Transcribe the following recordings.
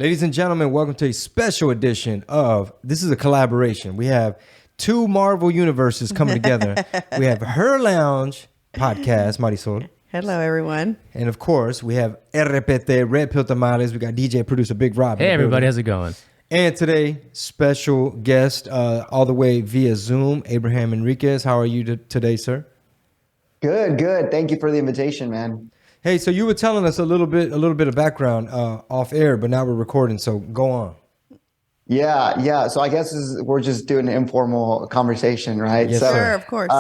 Ladies and gentlemen, welcome to a special edition of, this is a collaboration. We have two Marvel universes coming together. We have Her Lounge podcast, Marisol. Hello, everyone. And of course, we have RPT, Red Pill Tamales. We got DJ producer Big Rob. Hey, everybody. How's it going? And today, special guest all the way via Zoom, Abraham Enriquez. How are you today, sir? Good. Thank you for the invitation, man. Hey, so you were telling us a little bit of background off air, but now we're recording, so go on. Yeah. So I guess we're just doing an informal conversation, right? Yes, so, Sure, of course.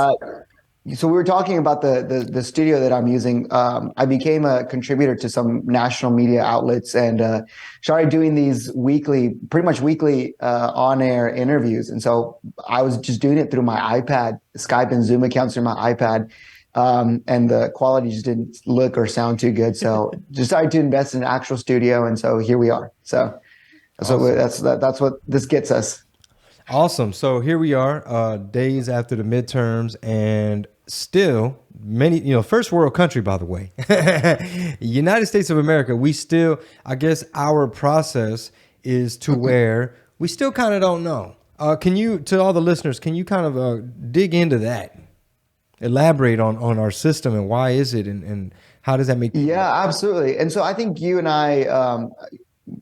So we were talking about the studio that I'm using. I became a contributor to some national media outlets and started doing these pretty much weekly on-air interviews. And so I was just doing it through my iPad, Skype and Zoom accounts through my iPad. And the quality just didn't look or sound too good. So decided to invest in an actual studio. And so here we are. So that's what this gets us. Awesome. So here we are, days after the midterms, and still many, first world country, by the way, United States of America, we still, I guess our process is to where we still kind of don't know. To all the listeners, can you kind of dig into that? Elaborate on our system and why is it and how does that make you? Yeah, absolutely. And so I think you and I,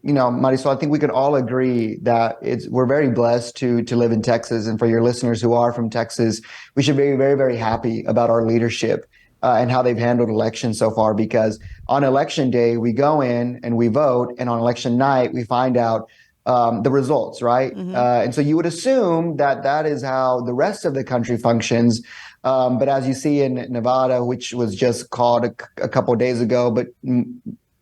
Marisol, I think we can all agree that we're very blessed to live in Texas. And for your listeners who are from Texas, we should be very, very happy about our leadership and how they've handled elections so far, because on election day, we go in and we vote, and on election night, we find out the results, right? Mm-hmm. And so you would assume that is how the rest of the country functions. But as you see in Nevada, which was just called a couple of days ago, but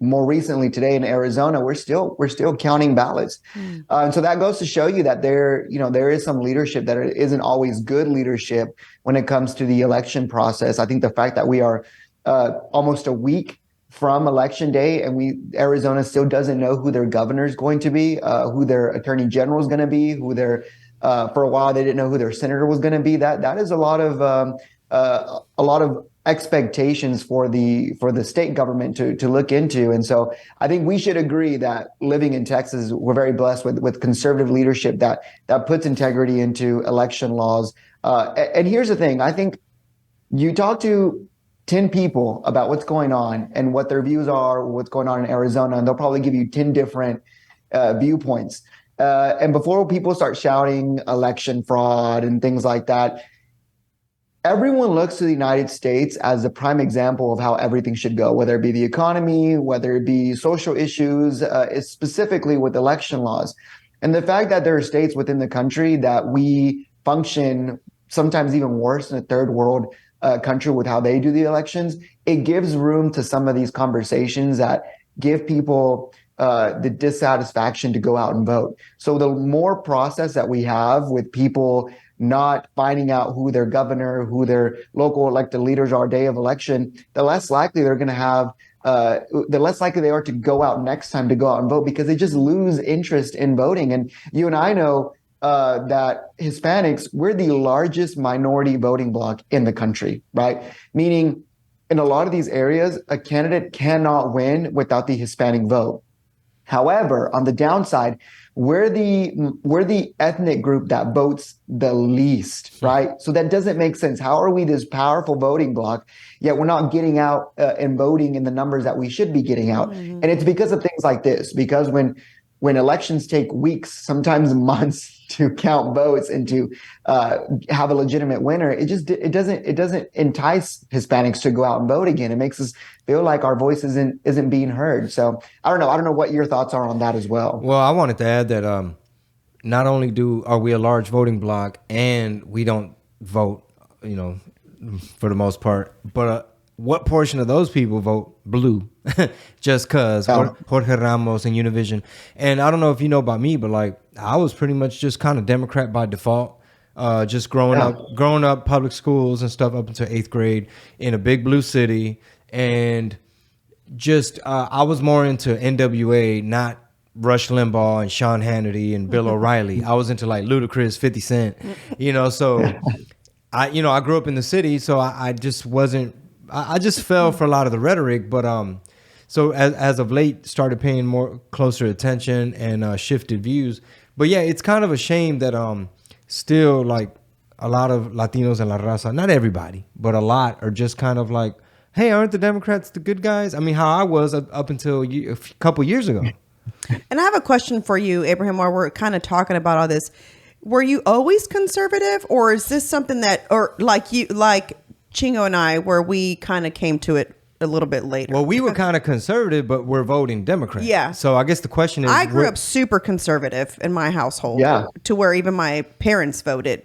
more recently today in Arizona, we're still counting ballots. And so that goes to show you that there is some leadership that isn't always good leadership when it comes to the election process. I think the fact that we are almost a week from election day and Arizona still doesn't know who their governor is going to be, who their attorney general is going to be, who their for a while, they didn't know who their senator was going to be. That is a lot of expectations for the state government to look into. And so I think we should agree that living in Texas, we're very blessed with conservative leadership that puts integrity into election laws. And here's the thing. I think you talk to 10 people about what's going on and what their views are, what's going on in Arizona, and they'll probably give you 10 different viewpoints. And before people start shouting election fraud and things like that, everyone looks to the United States as the prime example of how everything should go, whether it be the economy, whether it be social issues, specifically with election laws. And the fact that there are states within the country that we function sometimes even worse than a third world country with how they do the elections, it gives room to some of these conversations that give people the dissatisfaction to go out and vote. So the more process that we have with people not finding out who their governor, who their local elected leaders are day of election, the less likely they're going to have, the less likely they are to go out next time to go out and vote, because they just lose interest in voting. And you and I know that Hispanics, we're the largest minority voting bloc in the country, right? Meaning in a lot of these areas, a candidate cannot win without the Hispanic vote. However, on the downside, we're the ethnic group that votes the least, right? So that doesn't make sense. How are we this powerful voting bloc, yet we're not getting out and voting in the numbers that we should be getting out? Mm-hmm. And it's because of things like this, because when elections take weeks, sometimes months to count votes and to have a legitimate winner, it doesn't entice Hispanics to go out and vote again. It makes us feel like our voice isn't being heard. So I don't know what your thoughts are on that as well. Well, I wanted to add that not only are we a large voting bloc and we don't vote, for the most part, but what portion of those people vote blue just because Jorge Ramos and Univision? And I don't know if you know about me, but like I was pretty much just kind of Democrat by default, just growing up public schools and stuff up until 8th grade in a big blue city. And just I was more into NWA, not Rush Limbaugh and Sean Hannity and Bill O'Reilly. I was into like Ludacris, 50 Cent, so I grew up in the city, so I just wasn't. I just fell for a lot of the rhetoric, but So as of late, started paying more closer attention and shifted views. But yeah, it's kind of a shame that still like a lot of Latinos and La Raza, not everybody, but a lot are just kind of like, hey, aren't the Democrats the good guys? I mean, how I was up until a couple years ago. And I have a question for you, Abraham, while we're kind of talking about all this. Were you always conservative, or is this something that, or like Chingo and I, where we kind of came to it a little bit later? Well, we were kind of conservative, but we're voting Democrat. Yeah. So I guess the question is, I grew up super conservative in my household. Yeah. To where even my parents voted.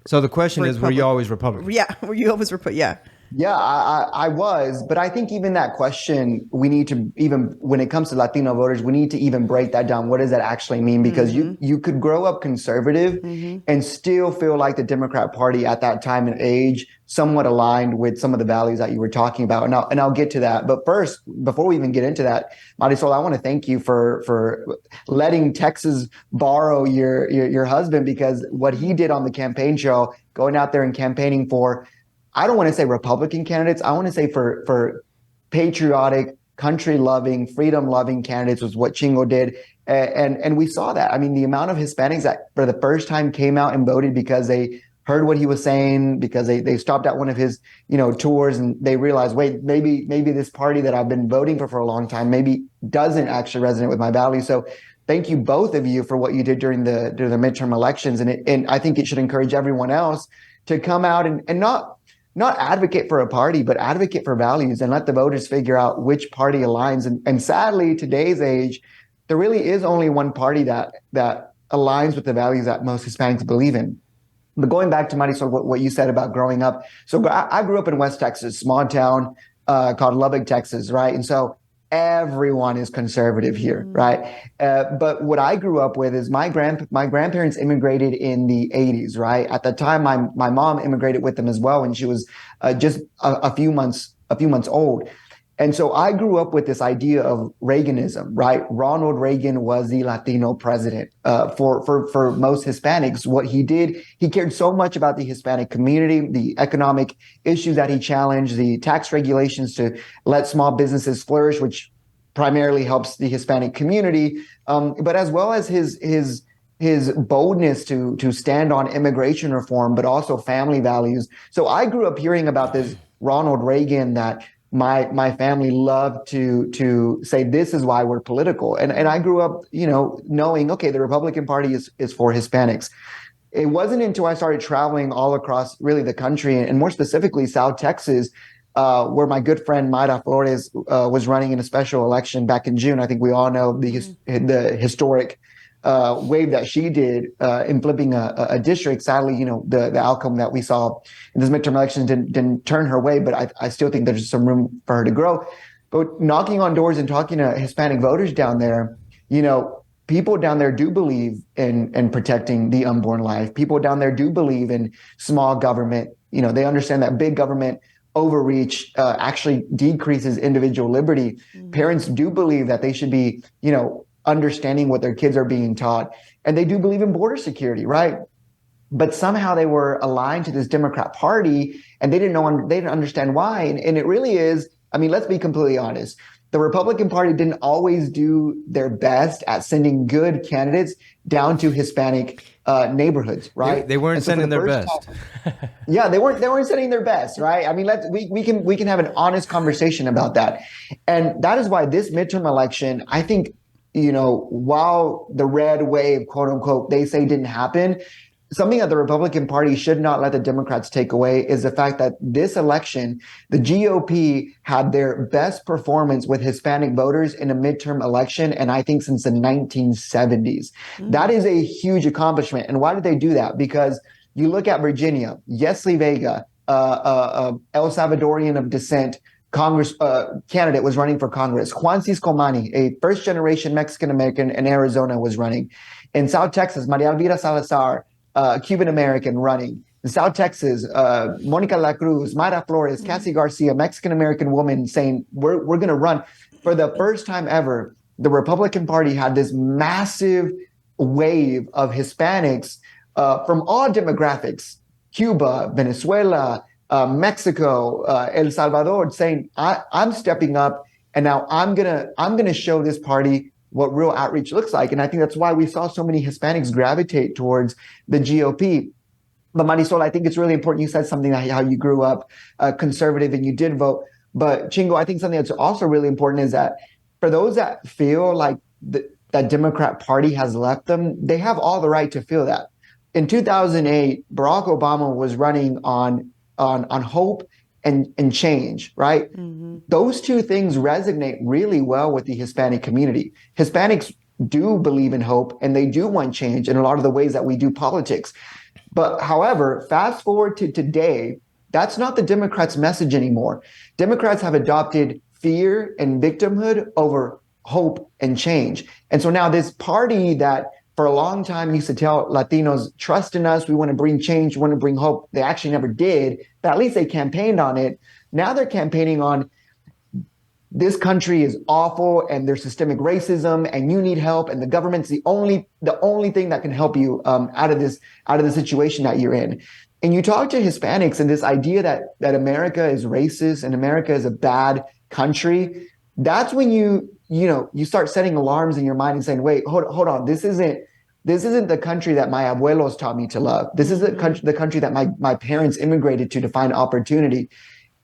so the question is, were you always Republican? Yeah. Were you always Yeah. Yeah, I was, but I think even that question, we need to, even when it comes to Latino voters, we need to even break that down. What does that actually mean? Because you could grow up conservative and still feel like the Democrat Party at that time and age somewhat aligned with some of the values that you were talking about. And I'll get to that. But first, before we even get into that, Marisol, I want to thank you for letting Texas borrow your husband, because what he did on the campaign trail, going out there and campaigning for, I don't want to say Republican candidates. I want to say for patriotic, country-loving, freedom-loving candidates was what Chingo did. And we saw that. I mean, the amount of Hispanics that for the first time came out and voted because they heard what he was saying, because they stopped at one of his, tours, and they realized, wait, maybe this party that I've been voting for a long time maybe doesn't actually resonate with my values. So thank you, both of you, for what you did during the midterm elections. And I think it should encourage everyone else to come out and not advocate for a party, but advocate for values and let the voters figure out which party aligns. And sadly, today's age, there really is only one party that aligns with the values that most Hispanics believe in. But going back to Marisol, what you said about growing up. So I grew up in West Texas, small town called Lubbock, Texas, right? And so everyone is conservative here, right? But what I grew up with is my grandparents immigrated in the 80s, right? At the time, my mom immigrated with them as well, and she was just a few months old. And so I grew up with this idea of Reaganism, right? Ronald Reagan was the Latino president for most Hispanics. What he did, he cared so much about the Hispanic community, the economic issues that he challenged, the tax regulations to let small businesses flourish, which primarily helps the Hispanic community, but as well as his boldness to stand on immigration reform, but also family values. So I grew up hearing about this Ronald Reagan that my family loved to say, this is why we're political. And I grew up, knowing, okay, the Republican Party is for Hispanics. It wasn't until I started traveling all across really the country, and more specifically South Texas, where my good friend Mayra Flores was running in a special election back in June. I think we all know the historic wave that she did in flipping a district. Sadly, the outcome that we saw in this midterm election didn't turn her way, but I still think there's some room for her to grow. But knocking on doors and talking to Hispanic voters down there, people down there do believe in protecting the unborn life. People down there do believe in small government. They understand that big government overreach actually decreases individual liberty. Parents do believe that they should be, understanding what their kids are being taught. And they do believe in border security, right? But somehow they were aligned to this Democrat Party, and they didn't understand why. And it really is, let's be completely honest. The Republican Party didn't always do their best at sending good candidates down to Hispanic neighborhoods, right? They weren't sending their best. Yeah, they weren't sending their best, right? We can have an honest conversation about that. And that is why this midterm election, I think, while the red wave, quote unquote, they say didn't happen, something that the Republican Party should not let the Democrats take away is the fact that this election, the GOP had their best performance with Hispanic voters in a midterm election, and I think since the 1970s. That is a huge accomplishment. And why did they do that? Because you look at Virginia, Yesli Vega, El Salvadorian of descent, Congress candidate, was running for Congress. Juan Ciscomani, a first-generation Mexican-American in Arizona, was running. In South Texas, Maria Elvira Salazar, Cuban-American, running. In South Texas, Monica La Cruz, Mayra Flores, Cassie Garcia, Mexican-American woman, saying, we're going to run. For the first time ever, the Republican Party had this massive wave of Hispanics from all demographics, Cuba, Venezuela, Mexico, El Salvador, saying, I'm stepping up And now I'm gonna show this party what real outreach looks like. And I think that's why we saw so many Hispanics gravitate towards the GOP. But Marisol, I think it's really important. You said something like how you grew up conservative and you did vote. But Chingo, I think something that's also really important is that for those that feel like that Democrat Party has left them, they have all the right to feel that. In 2008, Barack Obama was running on hope and change, right? Mm-hmm. Those two things resonate really well with the Hispanic community. Hispanics do believe in hope and they do want change in a lot of the ways that we do politics. But however, fast forward to today, that's not the Democrats' message anymore. Democrats have adopted fear and victimhood over hope and change. And so now this party that for a long time used to tell Latinos, trust in us, we want to bring change, we want to bring hope. They actually never did, but at least they campaigned on it. Now they're campaigning on this country is awful and there's systemic racism and you need help and the government's the only thing that can help you out of the situation that you're in. And you talk to Hispanics and this idea that America is racist and America is a bad country, that's when you start setting alarms in your mind and saying, wait, hold on, this isn't the country that my abuelos taught me to love. This is the country that my parents immigrated to find opportunity.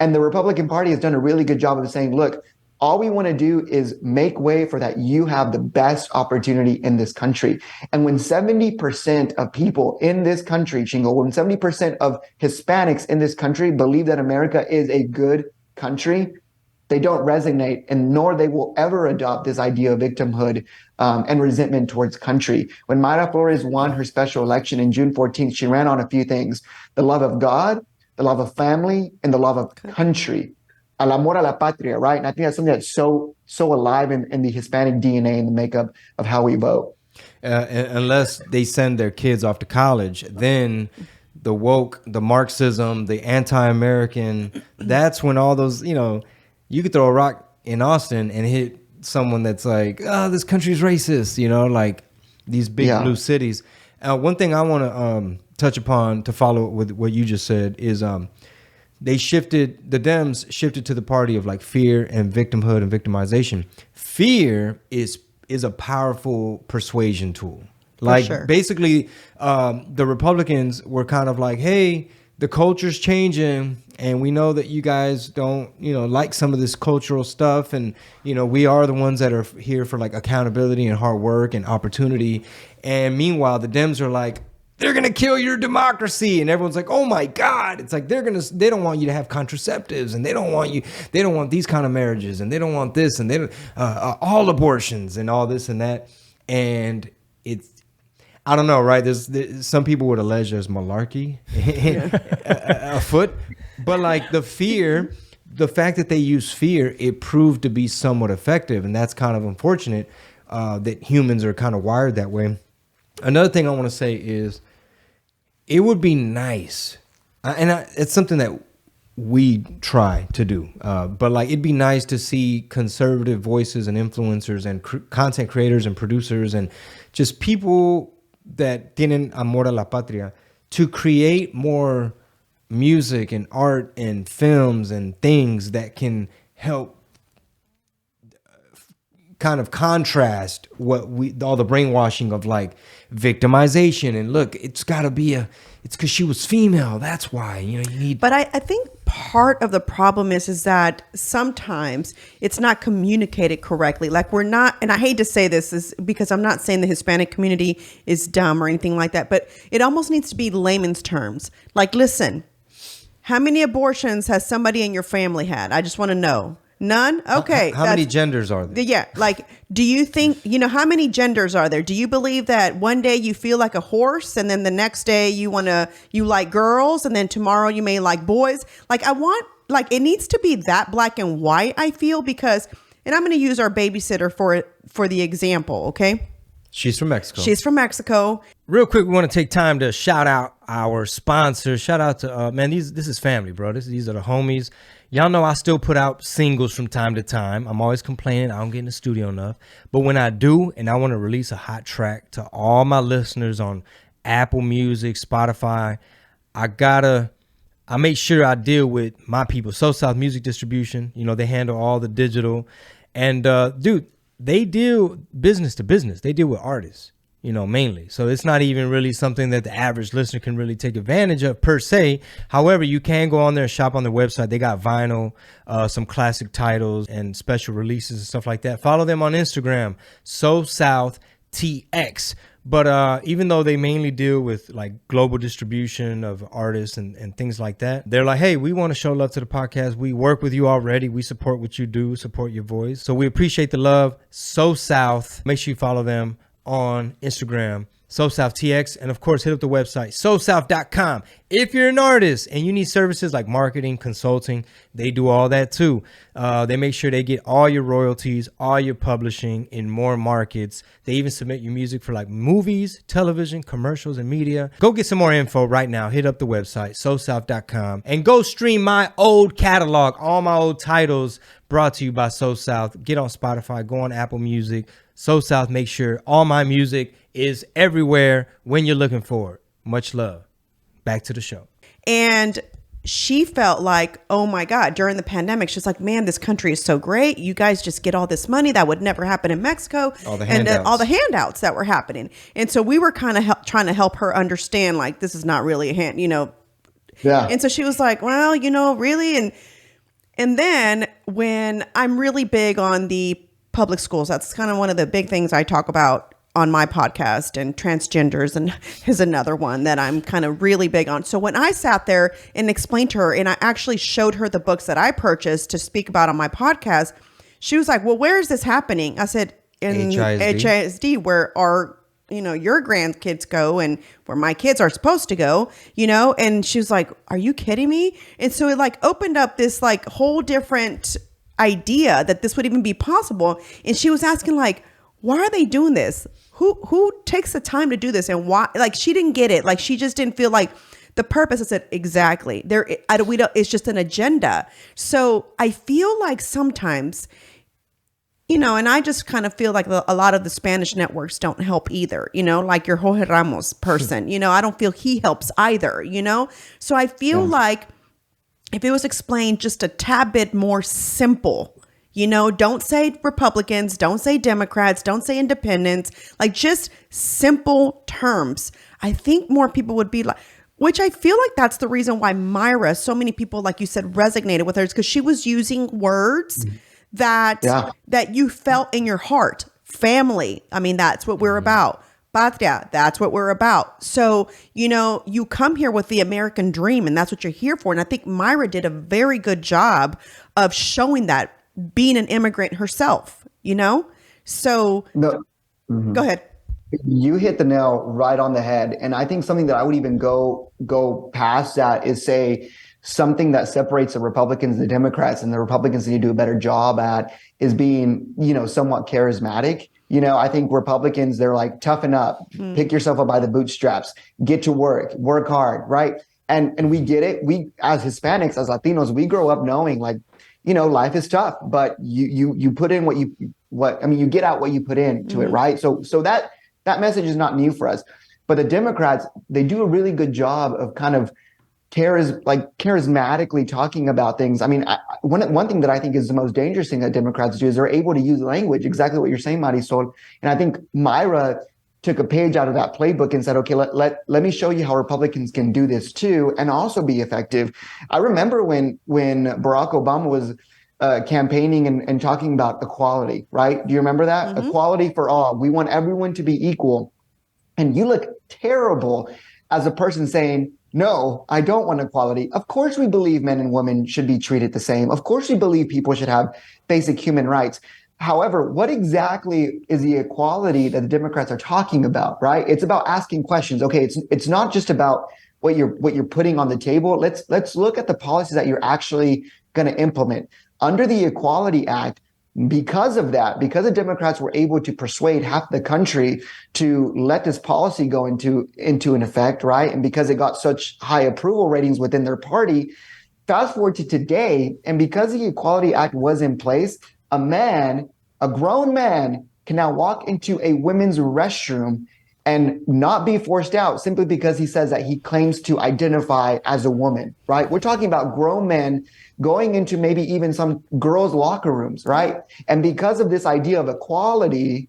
And the Republican Party has done a really good job of saying, look, all we want to do is make way for that you have the best opportunity in this country. And when 70% of people in this country, Chingo, when 70% of Hispanics in this country believe that America is a good country, they don't resonate and nor they will ever adopt this idea of victimhood and resentment towards country. When Mayra Flores won her special election in June 14th, she ran on a few things: the love of God, the love of family, and the love of country. Al amor a la patria, right? And I think that's something that's so alive in the Hispanic DNA and the makeup of how we vote. Unless they send their kids off to college, then the woke, the Marxism, the anti-American, that's when all those, you could throw a rock in Austin and hit someone that's like, oh, this country's racist, like these big blue cities. One thing I want to touch upon to follow with what you just said is the Dems shifted to the party of like fear and victimhood and victimization. Fear is a powerful persuasion tool. Like basically the Republicans were kind of like, hey, the culture's changing and we know that you guys don't, like some of this cultural stuff. And, we are the ones that are here for like accountability and hard work and opportunity. And meanwhile, the Dems are like, they're going to kill your democracy. And everyone's like, oh my God. It's like, they don't want you to have contraceptives and they don't want these kind of marriages and they don't want this and they don't, all abortions and all this and that. And I don't know, right? There's some people would allege there's malarkey afoot, but like the fact that they use fear, it proved to be somewhat effective. And that's kind of unfortunate that humans are kind of wired that way. Another thing I want to say is it would be nice, it's something that we try to do, but like it'd be nice to see conservative voices and influencers and content creators and producers and just people that tienen amor a la patria to create more music and art and films and things that can help kind of contrast all the brainwashing of like victimization and look, it's because she was female, that's why you need. But I think part of the problem is that sometimes it's not communicated correctly. Like we're not, and I hate to say this is because I'm not saying the Hispanic community is dumb or anything like that, but it almost needs to be layman's terms. Like, listen, how many abortions has somebody in your family had? I just want to know. None? Okay. How many genders are there? Yeah. Like, do you think, how many genders are there? Do you believe that one day you feel like a horse and then the next day you like girls and then tomorrow you may like boys? Like it needs to be that black and white, I feel, because, and I'm going to use our babysitter for the example. Okay. She's from Mexico. Real quick, we want to take time to shout out our sponsors. Shout out to, this is family, bro. These are the homies. Y'all know I still put out singles from time to time. I'm always complaining I don't get in the studio enough. But when I do, and I want to release a hot track to all my listeners on Apple Music, Spotify, I make sure I deal with my people. So South Music Distribution, they handle all the digital. And dude, they deal business to business. They deal with artists, you know, mainly. So it's not even really something that the average listener can really take advantage of per se. However, you can go on there and shop on their website. They got vinyl, some classic titles and special releases and stuff like that. Follow them on Instagram, So South TX. But even though they mainly deal with like global distribution of artists and things like that, they're like, hey, we want to show love to the podcast. We work with you already. We support what you do, support your voice. So we appreciate the love. So South. Make sure you follow them on Instagram, So South TX, and of course hit up the website SoSouth.com. If you're an artist and you need services like marketing, consulting, they do all that too. They make sure they get all your royalties, all your publishing in more markets. They even submit your music for like movies, television, commercials, and media. Go get some more info right now. Hit up the website SoSouth.com and go stream my old catalog, all my old titles brought to you by So South. Get on Spotify, go on Apple Music. So South, make sure all my music is everywhere when you're looking for it. Much love. Back to the show. And she felt like, oh my God, during the pandemic, she's like, man, this country is so great. You guys just get all this money that would never happen in Mexico. All the and handouts. all the handouts that were happening. And so we were kind of trying to help her understand, like, this is not really a hand, you know. Yeah. And so she was like, well, you know, really. And then when I'm really big on the public schools, that's kind of one of the big things I talk about on my podcast, and transgenders and is another one that I'm kind of really big on. So when I sat there and explained to her, and I actually showed her the books that I purchased to speak about on my podcast, she was like, well, where is this happening? I said, in HISD, where our, you know, your grandkids go and where my kids are supposed to go, you know? And she was like, are you kidding me? And so it like opened up this like whole different idea that this would even be possible. And she was asking like, why are they doing this? Who takes the time to do this, and why? Like, she didn't get it. Like, she just didn't feel like the purpose. I said, exactly. It's just an agenda. So I feel like sometimes, you know, and I just kind of feel like a lot of the Spanish networks don't help either, you know, like your Jorge Ramos person, you know, I don't feel he helps either, you know? So I feel like if it was explained just a tad bit more simple, you know, don't say Republicans, don't say Democrats, don't say independents, like just simple terms. I think more people would be like, which I feel like that's the reason why Myra, so many people, like you said, resonated with her, is because she was using words that you felt in your heart. Family, I mean, that's what we're about. Patria, that's what we're about. So, you know, you come here with the American dream, and that's what you're here for. And I think Myra did a very good job of showing that, being an immigrant herself, you know? So go ahead. You hit the nail right on the head. And I think something that I would even go past that is say something that separates the Republicans and the Democrats, and the Republicans need to do a better job at, is being, you know, somewhat charismatic. You know, I think Republicans, they're like, toughen up, pick yourself up by the bootstraps, get to work hard, right? And we get it. We, as Hispanics, as Latinos, we grow up knowing, like, you know, life is tough, but you put in you get out what you put into it, right? So that message is not new for us. But the Democrats, they do a really good job of kind of charismatically talking about things. I mean, one thing that I think is the most dangerous thing that Democrats do is they're able to use language, exactly what you're saying, Marisol. And I think Myra took a page out of that playbook and said, okay, let me show you how Republicans can do this too, and also be effective. I remember when Barack Obama was campaigning and talking about equality, right? Do you remember that? Equality for all. We want everyone to be equal. And you look terrible as a person saying, no, I don't want equality. Of course, we believe men and women should be treated the same. Of course, we believe people should have basic human rights. However, what exactly is the equality that the Democrats are talking about, right? It's about asking questions. Okay, it's not just about what you're putting on the table. Let's look at the policies that you're actually going to implement. Under the Equality Act, because of that, because the Democrats were able to persuade half the country to let this policy go into an effect, right? And because it got such high approval ratings within their party, fast forward to today, and because the Equality Act was in place, a grown man, can now walk into a women's restroom and not be forced out simply because he says that he claims to identify as a woman, right? We're talking about grown men going into maybe even some girls' locker rooms, right? And because of this idea of equality,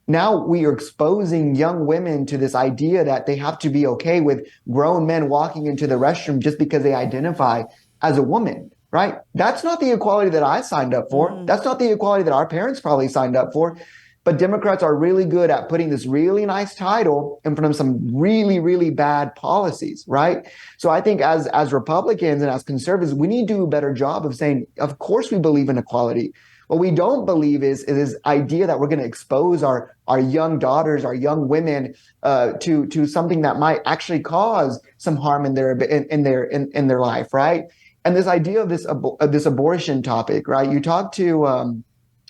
now we are exposing young women to this idea that they have to be okay with grown men walking into the restroom just because they identify as a woman, right? That's not the equality that I signed up for. That's not the equality that our parents probably signed up for. But Democrats are really good at putting this really nice title in front of some really, really bad policies, right? So I think as Republicans and as conservatives, we need to do a better job of saying, of course we believe in equality. What we don't believe is this idea that we're going to expose our young daughters, our young women, to something that might actually cause some harm in their life, right? And this idea of this abortion topic, right? You talk to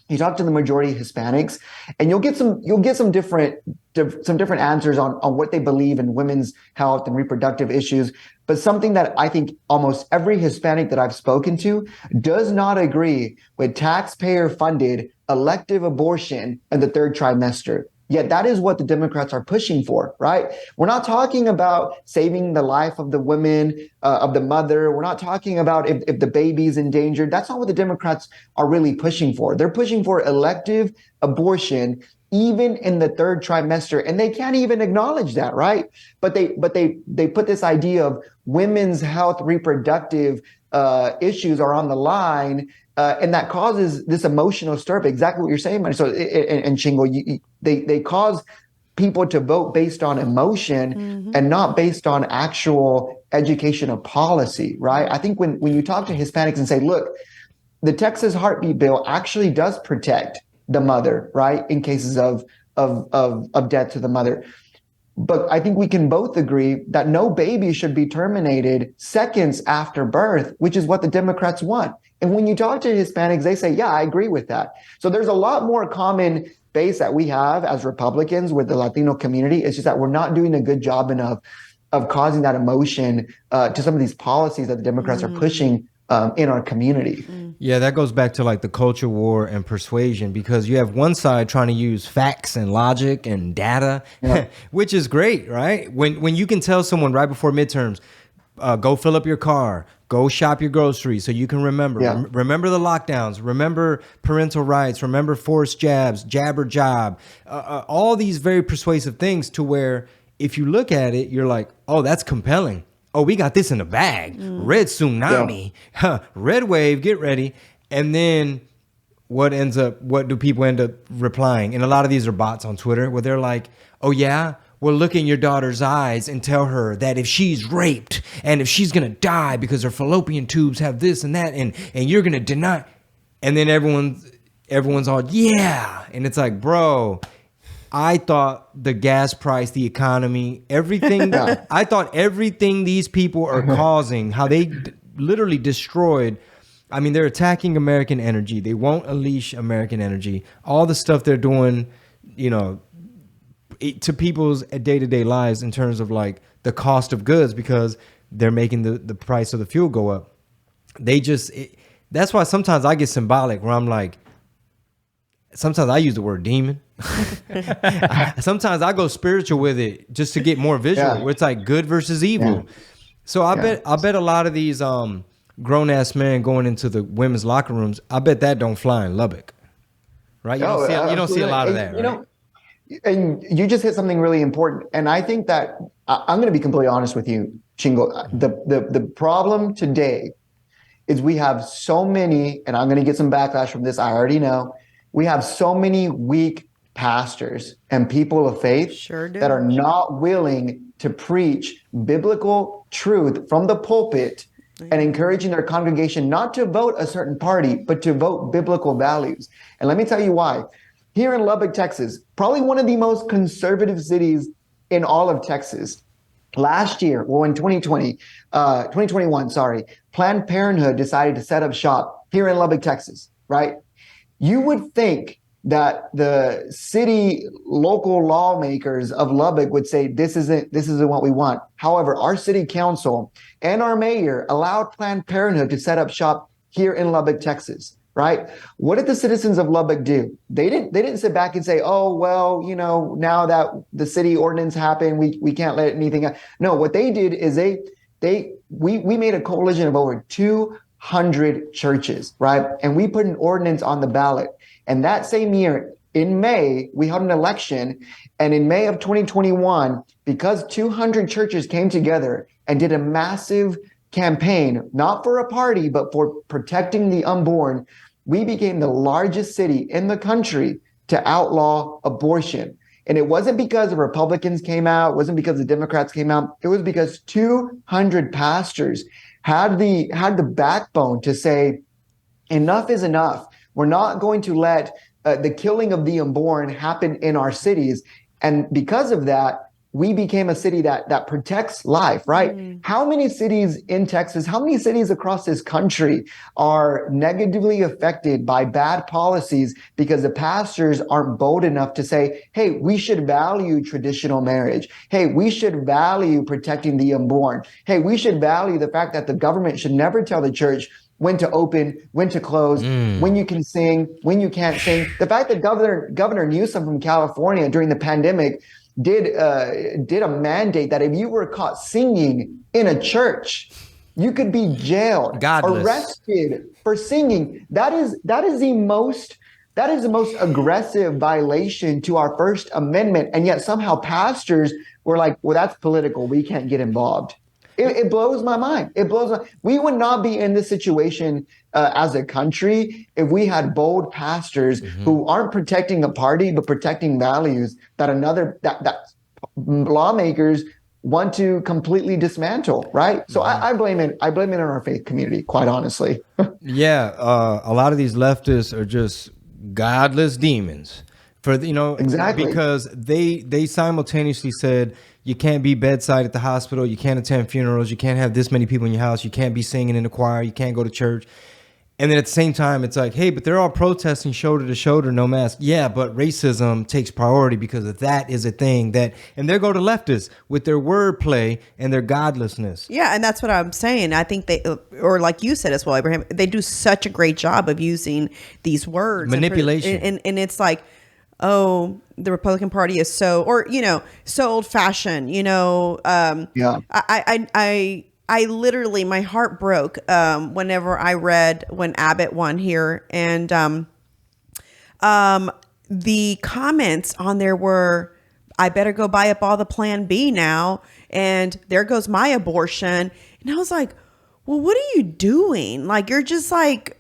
the majority of Hispanics, and you'll get some different answers on what they believe in women's health and reproductive issues. But something that I think almost every Hispanic that I've spoken to does not agree with taxpayer-funded elective abortion in the third trimester. Yet that is what the Democrats are pushing for, right? We're not talking about saving the life of the women, of the mother. We're not talking about if the baby's endangered. That's not what the Democrats are really pushing for. They're pushing for elective abortion even in the third trimester, and they can't even acknowledge that, right? But they put this idea of women's health, reproductive issues are on the line. And that causes this emotional stir up, exactly what you're saying, man. So, and Chingo, they cause people to vote based on emotion and not based on actual educational policy, right? I think when you talk to Hispanics and say, look, the Texas heartbeat bill actually does protect the mother, right, in cases of death to the mother. But I think we can both agree that no baby should be terminated seconds after birth, which is what the Democrats want. And when you talk to Hispanics, they say, yeah, I agree with that. So there's a lot more common base that we have as Republicans with the Latino community. It's just that we're not doing a good job enough of causing that emotion to some of these policies that the Democrats are pushing in our community. Yeah, that goes back to like the culture war and persuasion, because you have one side trying to use facts and logic and data, which is great, right? When you can tell someone right before midterms, go fill up your car, go shop your groceries so you can remember. Remember the lockdowns, remember parental rights, remember forced jabs, jab or job, all these very persuasive things to where if you look at it, you're like, oh, that's compelling. Oh, we got this in the bag. Red tsunami, red wave, get ready. And then what do people end up replying? And a lot of these are bots on Twitter where they're like, oh yeah, well, look in your daughter's eyes and tell her that if she's raped and if she's going to die because her fallopian tubes have this and that, and you're going to deny. And then everyone's all, yeah. And it's like, bro, I thought the gas price, the economy, everything, I thought everything these people are causing, how they literally destroyed. I mean, they're attacking American energy. They won't unleash American energy. All the stuff they're doing, to people's day-to-day lives in terms of like the cost of goods, because they're making the price of the fuel go up. That's why sometimes I get symbolic where I'm like, sometimes I use the word demon. Sometimes I go spiritual with it just to get more visual, where it's like good versus evil. So I bet a lot of these grown ass men going into the women's locker rooms, I bet that don't fly in Lubbock, right? You don't see a lot of that, right? And you just hit something really important. And I think that I'm going to be completely honest with you, Chingo. The problem today is we have so many, and I'm going to get some backlash from this, I already know. We have so many weak pastors and people of faith that are not willing to preach biblical truth from the pulpit and encouraging their congregation not to vote a certain party, but to vote biblical values. And let me tell you why. Here in Lubbock, Texas, probably one of the most conservative cities in all of Texas. Last year, in 2021, Planned Parenthood decided to set up shop here in Lubbock, Texas, right? You would think that the city local lawmakers of Lubbock would say, this isn't what we want. However, our city council and our mayor allowed Planned Parenthood to set up shop here in Lubbock, Texas, right? What did the citizens of Lubbock do? They didn't sit back and say, oh, well, now that the city ordinance happened, we can't let anything out. No, what they did is we made a coalition of over 200 churches, right? And we put an ordinance on the ballot. And that same year, in May, we held an election. And in May of 2021, because 200 churches came together and did a massive campaign, not for a party, but for protecting the unborn, we became the largest city in the country to outlaw abortion. And it wasn't because the Republicans came out, it wasn't because the Democrats came out. It was because 200 pastors had the backbone to say, enough is enough. We're not going to let the killing of the unborn happen in our cities. And because of that, we became a city that protects life, right? How many cities in Texas, how many cities across this country are negatively affected by bad policies because the pastors aren't bold enough to say, hey, we should value traditional marriage. Hey, we should value protecting the unborn. Hey, we should value the fact that the government should never tell the church when to open, when to close, when you can sing, when you can't sing. The fact that Governor Newsom from California during the pandemic did a mandate that if you were caught singing in a church, you could be jailed, arrested for singing. That is the most aggressive violation to our First Amendment. And yet somehow pastors were like, well, that's political. We can't get involved. It blows my mind. We would not be in this situation as a country if we had bold pastors who aren't protecting a party but protecting values that lawmakers want to completely dismantle. Right. So I blame it. I blame it on our faith community, quite honestly. Yeah, a lot of these leftists are just godless demons. Exactly, because they simultaneously said you can't be bedside at the hospital, you can't attend funerals, you can't have this many people in your house, you can't be singing in the choir, you can't go to church. And then at the same time, it's like, hey, but they're all protesting shoulder to shoulder, no mask. Yeah, but racism takes priority because that is a thing and there go the leftists with their wordplay and their godlessness. Yeah, and that's what I'm saying. I think they, or like you said as well, Abraham, they do such a great job of using these words. Manipulation. And it's like, oh, the Republican Party is so old fashioned, Yeah. I literally, my heart broke whenever I read when Abbott won here, and the comments on there were, I better go buy up all the Plan B now, and there goes my abortion. And I was like, well, what are you doing? Like, you're just like,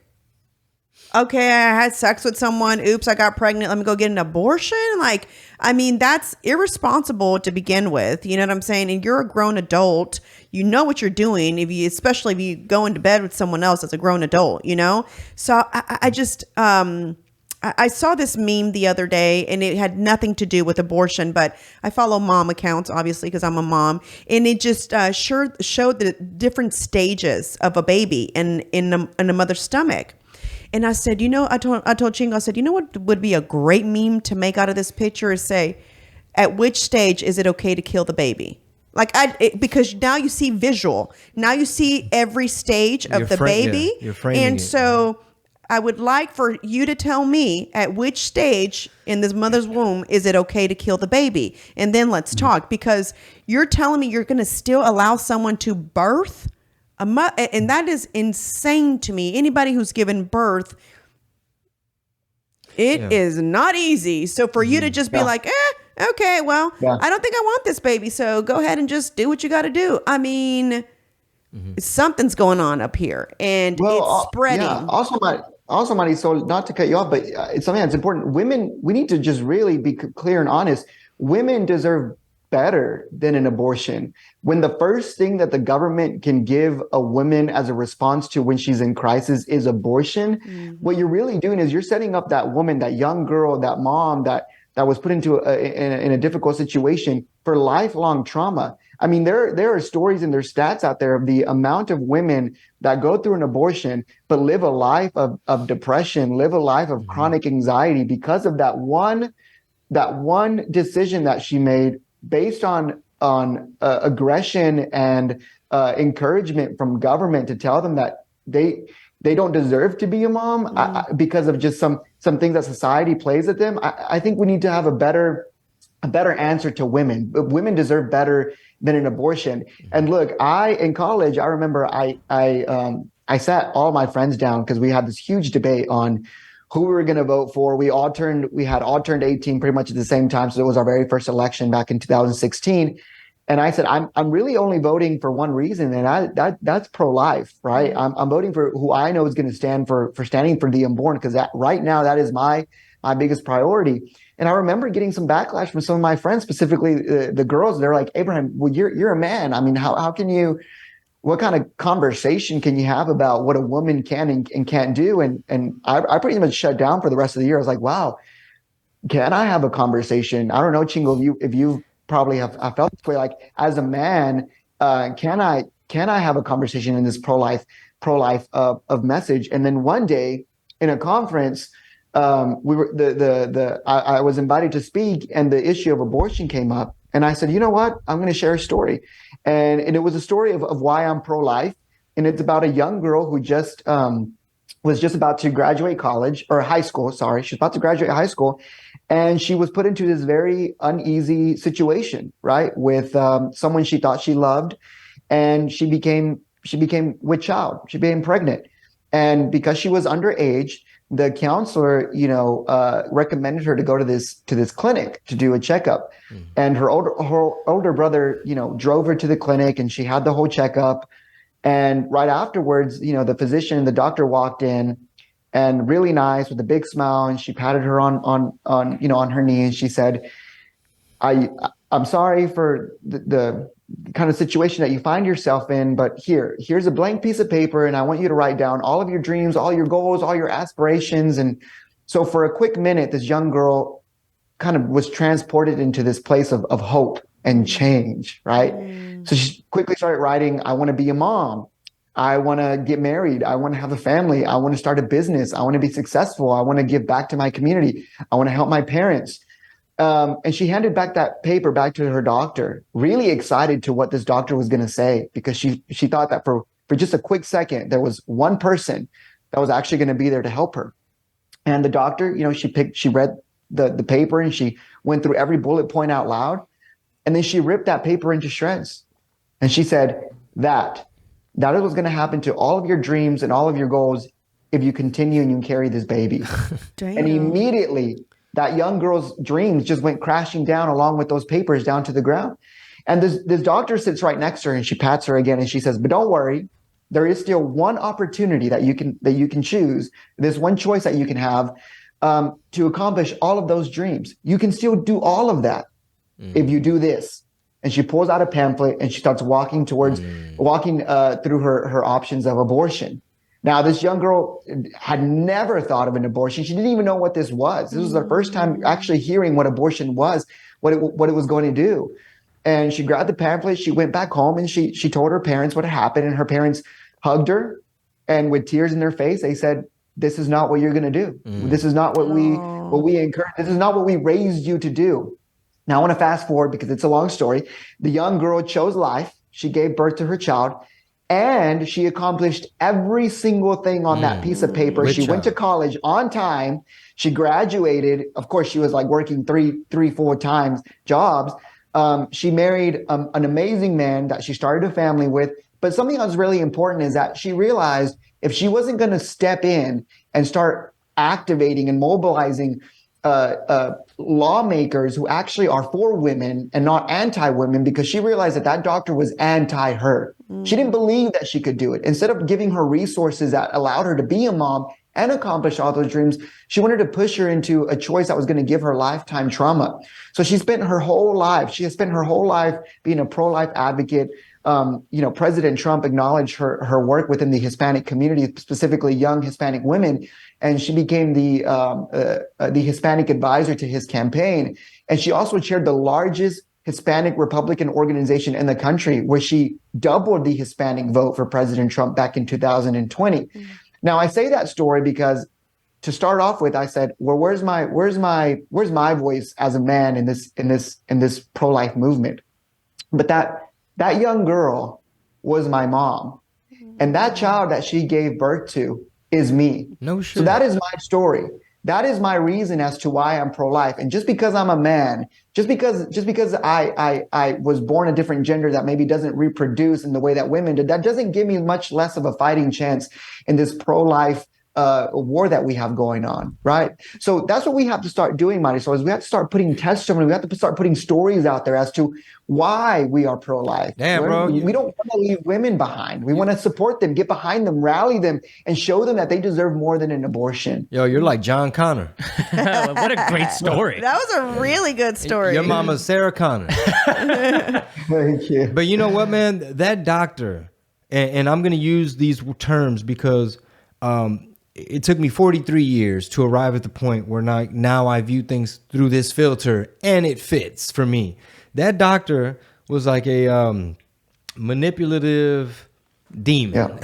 okay, I had sex with someone. Oops, I got pregnant. Let me go get an abortion. Like, I mean, that's irresponsible to begin with. You know what I'm saying? And you're a grown adult. You know what you're doing. Especially if you go into bed with someone else as a grown adult, So I just, I saw this meme the other day, and it had nothing to do with abortion, but I follow mom accounts, obviously, because I'm a mom. And it just showed the different stages of a baby in a mother's stomach. And I said, I told Chingo, I said, what would be a great meme to make out of this picture is say, at which stage is it okay to kill the baby? Like because now you see visual. Now you see every stage of the baby. Yeah, you're framing and it. So I would like for you to tell me at which stage in this mother's womb is it okay to kill the baby? And then let's talk, because you're telling me you're going to still allow someone to birth and that is insane to me. Anybody who's given birth, it is not easy. So for you to just be like, okay, well, I don't think I want this baby, so go ahead and just do what you got to do. I mean, something's going on up here, and it's spreading. Yeah. Also, Marty, so not to cut you off, but it's something that's important. Women, we need to just really be clear and honest. Women deserve better than an abortion. When the first thing that the government can give a woman as a response to when she's in crisis is abortion, what you're really doing is you're setting up that woman, that young girl, that mom that was put into in a difficult situation for lifelong trauma. I mean, there are stories and there's stats out there of the amount of women that go through an abortion but live a life of depression, live a life of chronic anxiety because of that one decision that she made based on aggression and encouragement from government to tell them that they don't deserve to be a mom because of just some things that society plays at them. I think we need to have a better answer to women. Women deserve better than an abortion. And look, in college, I remember I sat all my friends down because we had this huge debate on who we were going to vote for. We had all turned 18 pretty much at the same time. So it was our very first election back in 2016. And I said, I'm really only voting for one reason, and that's pro-life, right? I'm voting for who I know is going to stand for standing for the unborn, because that right now that is my biggest priority. And I remember getting some backlash from some of my friends, specifically the girls. They're like, Abraham, well, you're a man. I mean, how can you? What kind of conversation can you have about what a woman can and can't do? And I pretty much shut down for the rest of the year. I was like, wow, can I have a conversation? I don't know, Chingo, if you probably have I felt this way, like as a man, can I have a conversation in this pro-life of message? And then one day in a conference, we were I was invited to speak, and the issue of abortion came up, and I said, you know what, I'm going to share a story, and it was a story of why I'm pro-life, and it's about a young girl who just was just about to graduate college or high school. Sorry, she's about to graduate high school, and she was put into this very uneasy situation, right, with someone she thought she loved, and she became with child. She became pregnant, and because she was underage, the counselor, recommended her to go to this clinic to do a checkup. And her older brother, drove her to the clinic, and she had the whole checkup. And right afterwards, the physician, the doctor walked in, and really nice with a big smile, and she patted her on her knee, and she said, I'm sorry for the kind of situation that you find yourself in, but here's a blank piece of paper, and I want you to write down all of your dreams, all your goals, all your aspirations. And so for a quick minute, this young girl kind of was transported into this place of hope and change, right? So she quickly started writing, I want to be a mom. I want to get married. I want to have a family. I want to start a business. I want to be successful. I want to give back to my community. I want to help my parents. And she handed back that paper back to her doctor, really excited to what this doctor was going to say, because she thought that for just a quick second, there was one person that was actually going to be there to help her. And the doctor, she read the paper, and she went through every bullet point out loud. And then she ripped that paper into shreds. And she said, that is what's going to happen to all of your dreams and all of your goals if you continue and you carry this baby. And immediately, that young girl's dreams just went crashing down along with those papers down to the ground. And this doctor sits right next to her, and she pats her again, and she says, but don't worry, there is still one opportunity that you can choose. There's one choice that you can have to accomplish all of those dreams. You can still do all of that if you do this. And she pulls out a pamphlet, and she starts walking through her options of abortion. Now, this young girl had never thought of an abortion. She didn't even know what this was. This was her first time actually hearing what abortion was, what it was going to do. And she grabbed the pamphlet. She went back home, and she told her parents what had happened. And her parents hugged her, and with tears in their face, they said, "This is not what you're going to do. This is not what we encourage. This is not what we raised you to do." Now, I want to fast forward because it's a long story. The young girl chose life. She gave birth to her child. And she accomplished every single thing on that piece of paper. She went to college on time. She graduated. Of course, she was like working three, 4 times jobs. She married an amazing man that she started a family with. But something that was really important is that she realized if she wasn't going to step in and start activating and mobilizing lawmakers who actually are for women and not anti-women, because she realized that doctor was anti-her. She didn't believe that she could do it. Instead of giving her resources that allowed her to be a mom and accomplish all those dreams, she wanted to push her into a choice that was going to give her lifetime trauma. So she has spent her whole life being a pro-life advocate. President Trump acknowledged her work within the Hispanic community, specifically young Hispanic women, and she became the Hispanic advisor to his campaign. And she also chaired the largest Hispanic Republican organization in the country, where she doubled the Hispanic vote for President Trump back in 2020. Now, I say that story because to start off with, I said, well, where's my voice as a man in this pro-life movement? But that young girl was my mom. And that child that she gave birth to is me. No So shit. that is my story. That is my reason as to why I'm pro-life. And just because I'm a man, just because I was born a different gender that maybe doesn't reproduce in the way that women did, that doesn't give me much less of a fighting chance in this pro-life war that we have going on, right? So that's what we have to start doing, Marisol, is we have to start putting testimony. We have to start putting stories out there as to why we are pro-life. Damn, bro. We don't want to leave women behind. We want to support them, get behind them, rally them, and show them that they deserve more than an abortion. Yo, you're like John Connor. What a great story. That was a really good story. Your mama's Sarah Connor. Thank you. But you know what, man? That doctor, and I'm going to use these terms because it took me 43 years to arrive at the point where now I view things through this filter, and it fits for me. That doctor was like a manipulative demon,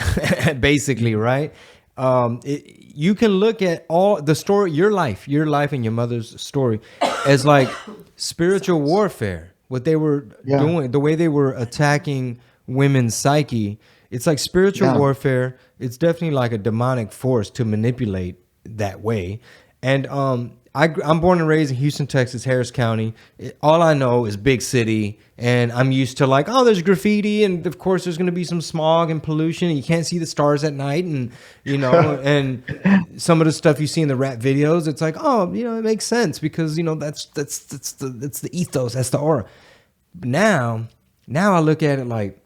basically, right? You can look at all the story, your life and your mother's story as like spiritual warfare. What they were doing, the way they were attacking women's psyche, it's like spiritual warfare. It's definitely like a demonic force to manipulate that way. And I'm born and raised in Houston, Texas, Harris County. All I know is big city, and I'm used to like, oh, there's graffiti, and of course there's going to be some smog and pollution, and you can't see the stars at night, and you know, and some of the stuff you see in the rap videos, it's like, oh, you know, it makes sense because you know that's the ethos, that's the aura. But now I look at it like,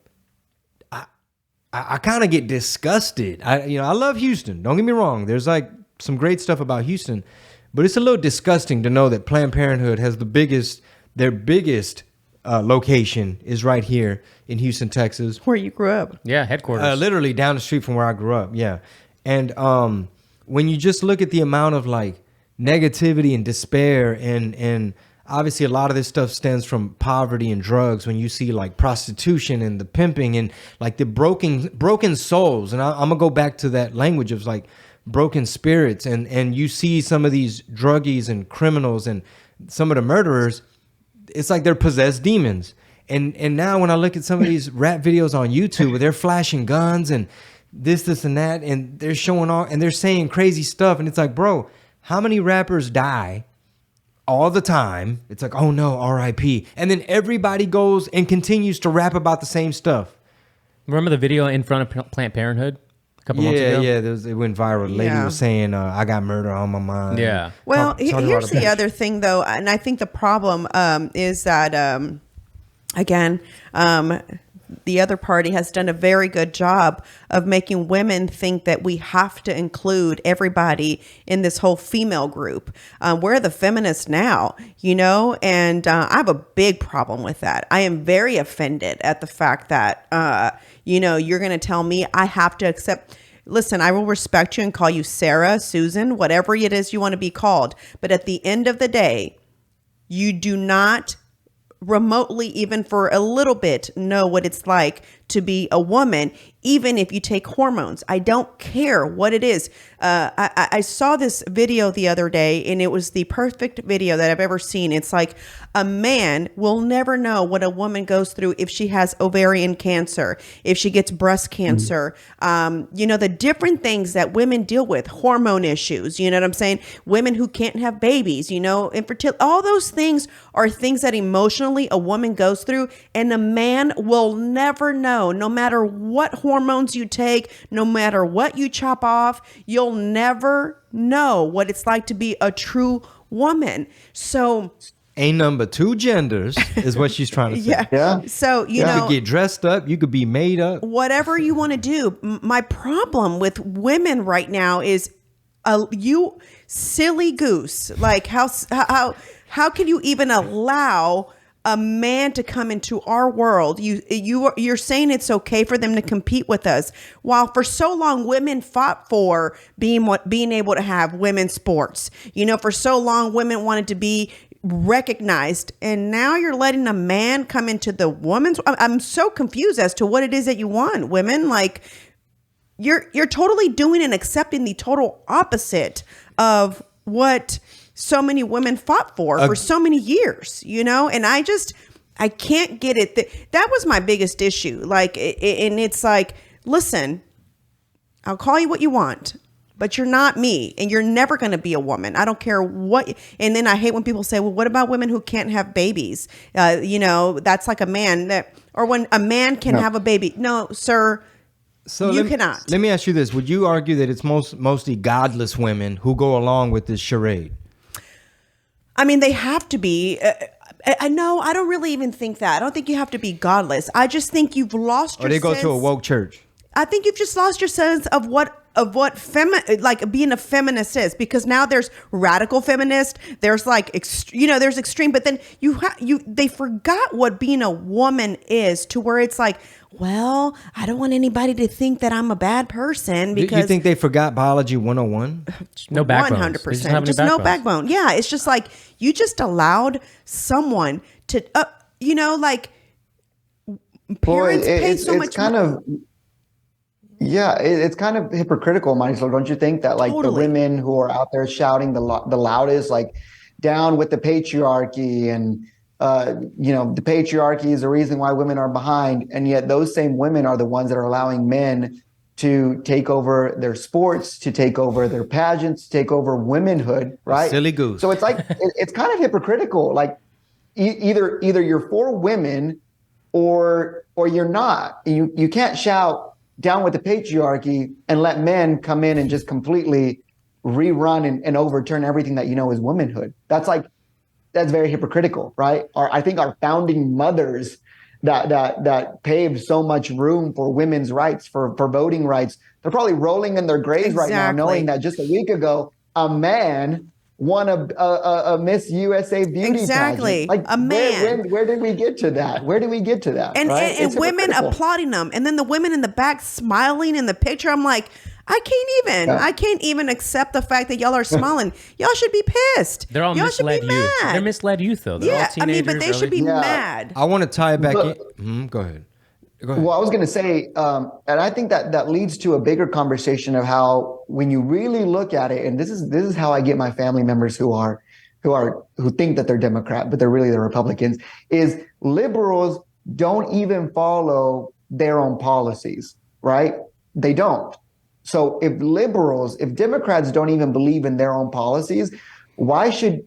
I kind of get disgusted. I love Houston. Don't get me wrong. There's like some great stuff about Houston, but it's a little disgusting to know that Planned Parenthood has their biggest location is right here in Houston, Texas. Where you grew up. Yeah, headquarters. Literally down the street from where I grew up. Yeah. And when you just look at the amount of like negativity and despair and obviously a lot of this stuff stems from poverty and drugs, when you see like prostitution and the pimping and like the broken souls. And I'm gonna go back to that language of like broken spirits, and you see some of these druggies and criminals and some of the murderers, it's like they're possessed demons. And now when I look at some of these rap videos on YouTube where they're flashing guns and this and that, and they're showing all, and they're saying crazy stuff, and it's like, bro, how many rappers die all the time? It's like, oh no, R.I.P. And then everybody goes and continues to rap about the same stuff. Remember the video in front of Planned Parenthood a couple months ago? Yeah, it went viral. The lady was saying, I got murder on my mind. Yeah. Well, here's the other thing, though, and I think the problem is that, again, the other party has done a very good job of making women think that we have to include everybody in this whole female group. We're the feminists now, you know, and I have a big problem with that. I am very offended at the fact that, you know, you're going to tell me I have to accept. Listen, I will respect you and call you Sarah, Susan, whatever it is you want to be called. But at the end of the day, you do not remotely, even for a little bit, know what it's like to be a woman, even if you take hormones. I don't care what it is. I saw this video the other day, and it was the perfect video that I've ever seen. It's like a man will never know what a woman goes through if she has ovarian cancer, if she gets breast cancer, you know, the different things that women deal with, hormone issues, you know what I'm saying? Women who can't have babies, you know, infertility, all those things are things that emotionally a woman goes through, and a man will never know. No matter what hormones you take, no matter what you chop off, you'll never know what it's like to be a true woman. So ain't number two genders is what she's trying to say. Yeah. So, you know, you could get dressed up, you could be made up. Whatever you want to do. My problem with women right now is you silly goose. Like how can you even allow a man to come into our world? You're saying it's okay for them to compete with us, while for so long women fought for being able to have women's sports. You know, for so long women wanted to be recognized, and now you're letting a man come into the woman's. I'm so confused as to what it is that you want, women. Like you're totally doing and accepting the total opposite of what so many women fought for so many years, you know? And I can't get it. That was my biggest issue. Like, and it's like, listen, I'll call you what you want, but you're not me, and you're never going to be a woman. I don't care what. And then I hate when people say, well, what about women who can't have babies? That's like a man or when a man can have a baby. No, sir. So you cannot. Let me ask you this. Would you argue that it's mostly godless women who go along with this charade? I mean, they have to be. I know. I don't really even think that. I don't think you have to be godless. I just think you've lost your sense. Or they go to a woke church. I think you've just lost your sense of what like being a feminist is, because now there's radical feminist, there's like there's extreme, but then they forgot what being a woman is, to where it's like, well, I don't want anybody to think that I'm a bad person because you think they forgot biology 101? No backbone. 100%. Just no backbone. Yeah, it's just like you just allowed someone to parents pay so much money. Yeah, it's kind of hypocritical, Marisol. Don't you think that the women who are out there shouting the loudest, like down with the patriarchy and the patriarchy is the reason why women are behind, and yet those same women are the ones that are allowing men to take over their sports, to take over their pageants, to take over womenhood, right? Silly goose. So it's like it's kind of hypocritical. Like either you're for women or you're not. You can't shout down with the patriarchy and let men come in and just completely rerun and overturn everything that is womanhood. That's very hypocritical, right? I think our founding mothers that paved so much room for women's rights, for voting rights, they're probably rolling in their graves right now, knowing that just a week ago a man won a Miss USA beauty pageant. Like, a man. Where did we get to that? And, right? and women applauding them, and then the women in the back smiling in the picture. I'm like, I can't even accept the fact that y'all are smiling. Y'all should be pissed. They're all misled youth. They're misled youth, though. They're all teenagers. But they should be mad. I want to tie it back in. Go ahead. Well, I was going to say, and I think that leads to a bigger conversation of how, when you really look at it, and this is how I get my family members who think that they're Democrat, but they're really the Republicans, is liberals don't even follow their own policies, right? They don't. So if Democrats don't even believe in their own policies, why should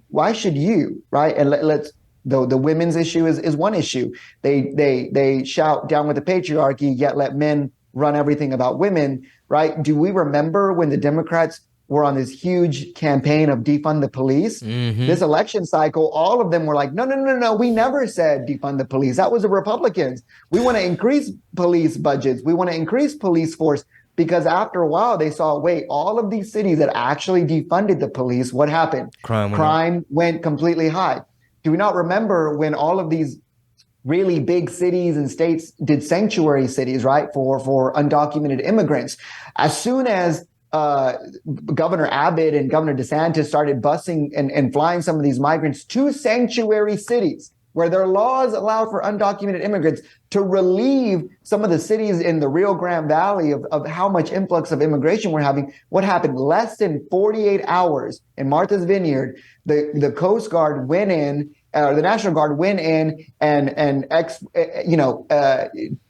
you, right? And let's. The women's issue is one issue. They shout down with the patriarchy, yet let men run everything about women, right? Do we remember when the Democrats were on this huge campaign of defund the police? Mm-hmm. This election cycle, all of them were like, no, we never said defund the police. That was the Republicans. We want to increase police budgets. We want to increase police force. Because after a while, they saw, wait, all of these cities that actually defunded the police, what happened? Crime went completely high. Do we not remember when all of these really big cities and states did sanctuary cities, right, for undocumented immigrants? As soon as Governor Abbott and Governor DeSantis started busing and flying some of these migrants to sanctuary cities where their laws allow for undocumented immigrants, to relieve some of the cities in the Rio Grande Valley of how much influx of immigration we're having, what happened? Less than 48 hours in Martha's Vineyard, the Coast Guard went in, the National Guard went in and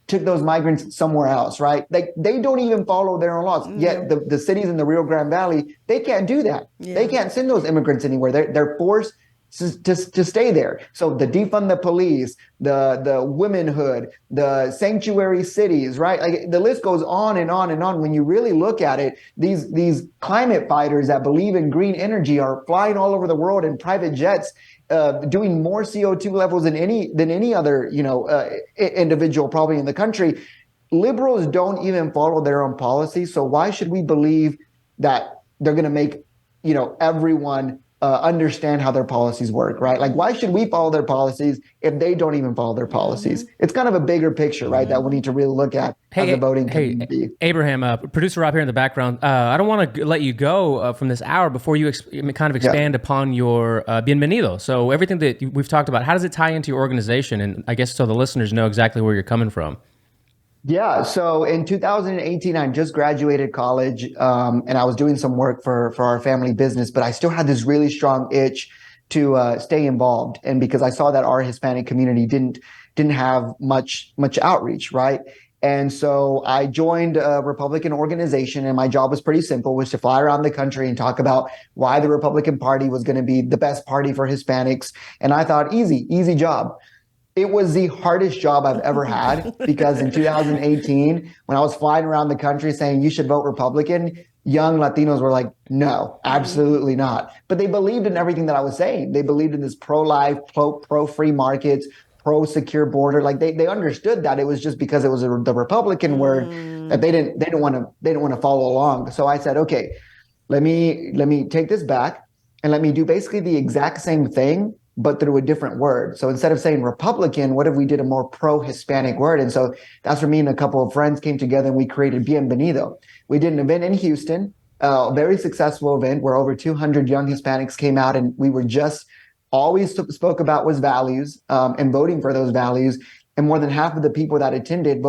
took those migrants somewhere else, right? Like, they don't even follow their own laws. Yet the cities in the Rio Grande Valley, they can't do that. Yeah. They can't send those immigrants anywhere. They're forced to stay there. So the defund the police, the womenhood, the sanctuary cities, right? Like, the list goes on and on and on. When you really look at it, these climate fighters that believe in green energy are flying all over the world in private jets, doing more CO2 levels than any other individual probably in the country. Liberals don't even follow their own policies. So why should we believe that they're going to make everyone understand how their policies work, right? Like, why should we follow their policies if they don't even follow their policies? Mm-hmm. It's kind of a bigger picture, right, that we need to really look at as a voting community. Abraham, producer Rob here in the background. I don't want to let you go from this hour before you kind of expand upon your Bienvenido. So everything that we've talked about, how does it tie into your organization? And I guess so the listeners know exactly where you're coming from. Yeah. So in 2018, I just graduated college, and I was doing some work for our family business, but I still had this really strong itch to stay involved. And because I saw that our Hispanic community didn't have much outreach, right? And so I joined a Republican organization, and my job was pretty simple, was to fly around the country and talk about why the Republican Party was going to be the best party for Hispanics. And I thought, easy job. It was the hardest job I've ever had because in 2018, when I was flying around the country saying you should vote Republican, young Latinos were like, no, absolutely not. But they believed in everything that I was saying. They believed in this pro-life, pro-free markets, pro-secure border. Like they understood that it was just because it was the Republican word that they didn't want to follow along. So I said, okay, let me take this back and let me do basically the exact same thing, but through a different word. So instead of saying Republican, what if we did a more pro-Hispanic word? And so that's where me and a couple of friends came together and we created Bienvenido. We did an event in Houston, a very successful event where over 200 young Hispanics came out, and we were just always spoke about was values and voting for those values. And more than half of the people that attended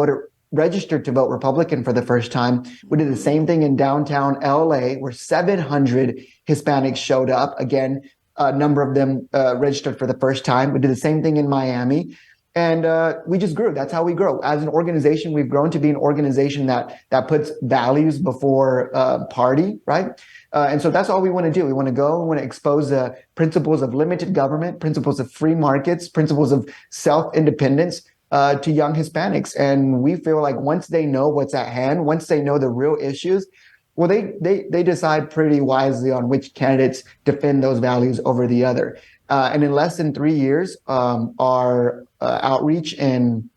registered to vote Republican for the first time. We did the same thing in downtown LA, where 700 Hispanics showed up. Again, a number of them registered for the first time. We did the same thing in Miami. And we just grew. That's how we grow. As an organization, we've grown to be an organization that puts values before party, right? And so that's all we want to do. We want to go, we want to expose the principles of limited government, principles of free markets, principles of self-independence to young Hispanics. And we feel like once they know what's at hand, once they know the real issues, well, they decide pretty wisely on which candidates defend those values over the other. And in less than 3 years, our outreach in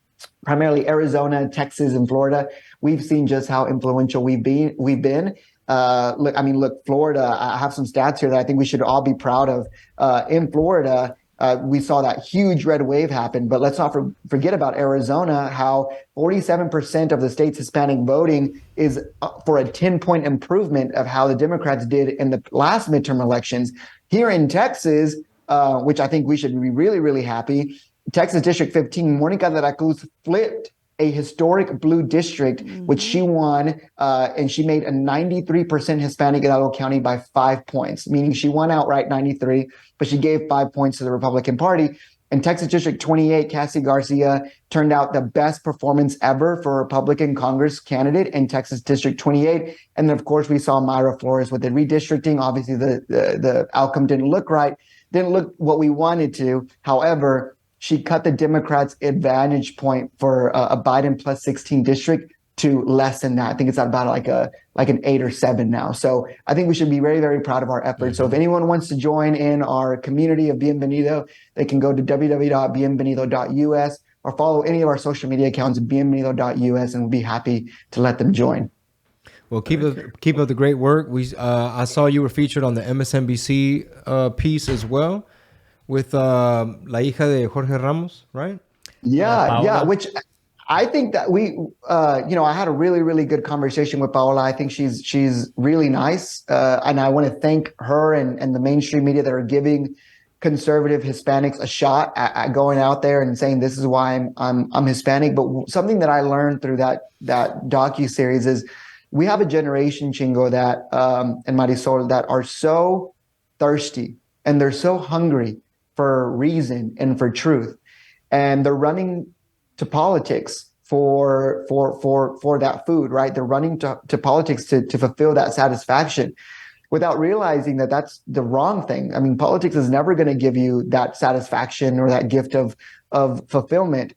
primarily Arizona, Texas, and Florida, we've seen just how influential we've been. Look, Florida, I have some stats here that I think we should all be proud of. In Florida, we saw that huge red wave happen, but let's not forget about Arizona, how 47% of the state's Hispanic voting is for a 10-point improvement of how the Democrats did in the last midterm elections. Here in Texas, which I think we should be really, really happy, Texas District 15, Monica de la Cruz flipped a historic blue district, which she won, and she made a 93% Hispanic Hidalgo County by 5 points, meaning she won outright 93, but she gave 5 points to the Republican Party. And Texas District 28, Cassie Garcia turned out the best performance ever for a Republican Congress candidate in Texas District 28. And then, of course, we saw Mayra Flores with the redistricting. Obviously, the outcome didn't look right, didn't look what we wanted to. However, she cut the Democrats' advantage point for a Biden plus 16 district to less than that. I think it's at about like an 8 or 7 now. So I think we should be very, very proud of our efforts. So if anyone wants to join in our community of Bienvenido, they can go to www.bienvenido.us or follow any of our social media accounts at bienvenido.us, and we'll be happy to let them join. Well, keep up the great work. I saw you were featured on the MSNBC piece as well with La Hija de Jorge Ramos, right? Yeah, which I think that I had a really, really good conversation with Paola. I think she's really nice. And I want to thank her and the mainstream media that are giving conservative Hispanics a shot at going out there and saying, this is why I'm Hispanic. But something that I learned through that docuseries is we have a generation, Chingo, that, and Marisol, that are so thirsty and they're so hungry for reason and for truth. And they're running to politics for that food, right? They're running to politics to fulfill that satisfaction without realizing that that's the wrong thing. I mean, politics is never going to give you that satisfaction or that gift of fulfillment.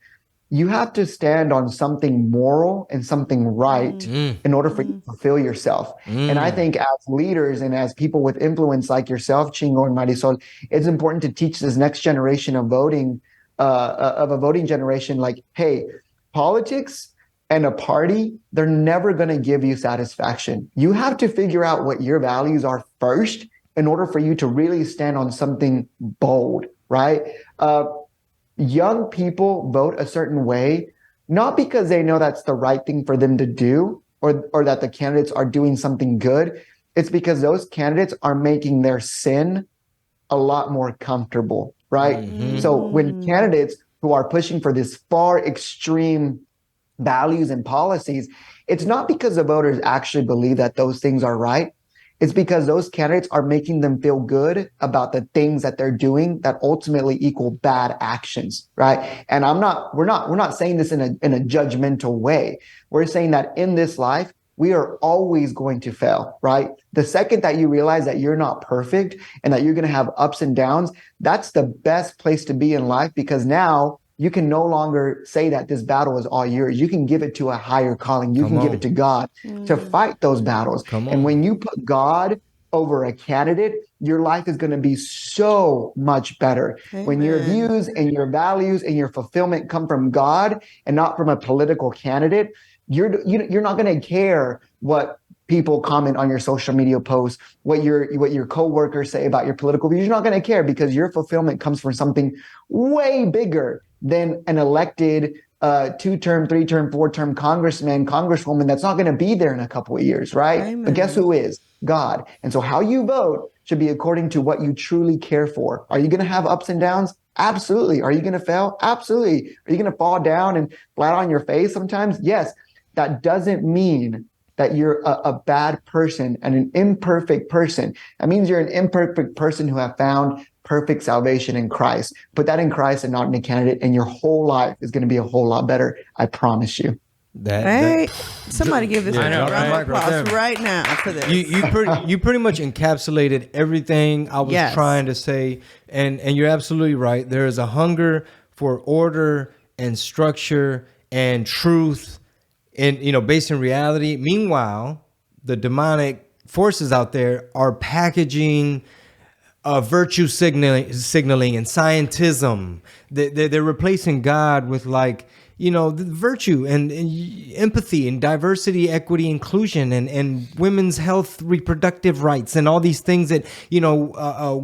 You have to stand on something moral and something right in order for you to fulfill yourself. And I think as leaders and as people with influence like yourself, Chingo and Marisol, it's important to teach this next generation of voting, of a voting generation, like, hey, politics and a party, they're never going to give you satisfaction. You have to figure out what your values are first in order for you to really stand on something bold, right? Young people vote a certain way, not because they know that's the right thing for them to do or that the candidates are doing something good. It's because those candidates are making their sin a lot more comfortable, right? So when candidates who are pushing for this far extreme values and policies, it's not because the voters actually believe that those things are right. It's because those candidates are making them feel good about the things that they're doing that ultimately equal bad actions, right? And we're not saying this in a judgmental way. We're saying that in this life, we are always going to fail, right? The second that you realize that you're not perfect and that you're going to have ups and downs, that's the best place to be in life, because now you can no longer say that this battle is all yours. You can give it to a higher calling. You can give it to God to fight those battles. And when you put God over a candidate, your life is going to be so much better. Amen. When your views and your values and your fulfillment come from God and not from a political candidate, you're not going to care what people comment on your social media posts, what your coworkers say about your political views. You're not going to care, because your fulfillment comes from something way bigger than an elected 2-term, 3-term, 4-term congressman, congresswoman that's not going to be there in a couple of years, right? Amen. But guess who is? God. And so how you vote should be according to what you truly care for. Are you going to have ups and downs? Absolutely. Are you going to fail? Absolutely. Are you going to fall down and flat on your face sometimes? Yes. That doesn't mean that you're a bad person and an imperfect person. That means you're an imperfect person who have found perfect salvation in Christ. Put that in Christ and not in a candidate, and your whole life is going to be a whole lot better. I promise you. Somebody give this a round of applause right now for this. You pretty much encapsulated everything I was trying to say, and you're absolutely right. There is a hunger for order and structure and truth, and based in reality. Meanwhile, the demonic forces out there are packaging virtue signaling and scientism. They're replacing God with the virtue and empathy and diversity, equity, inclusion, and women's health, reproductive rights, and all these things that,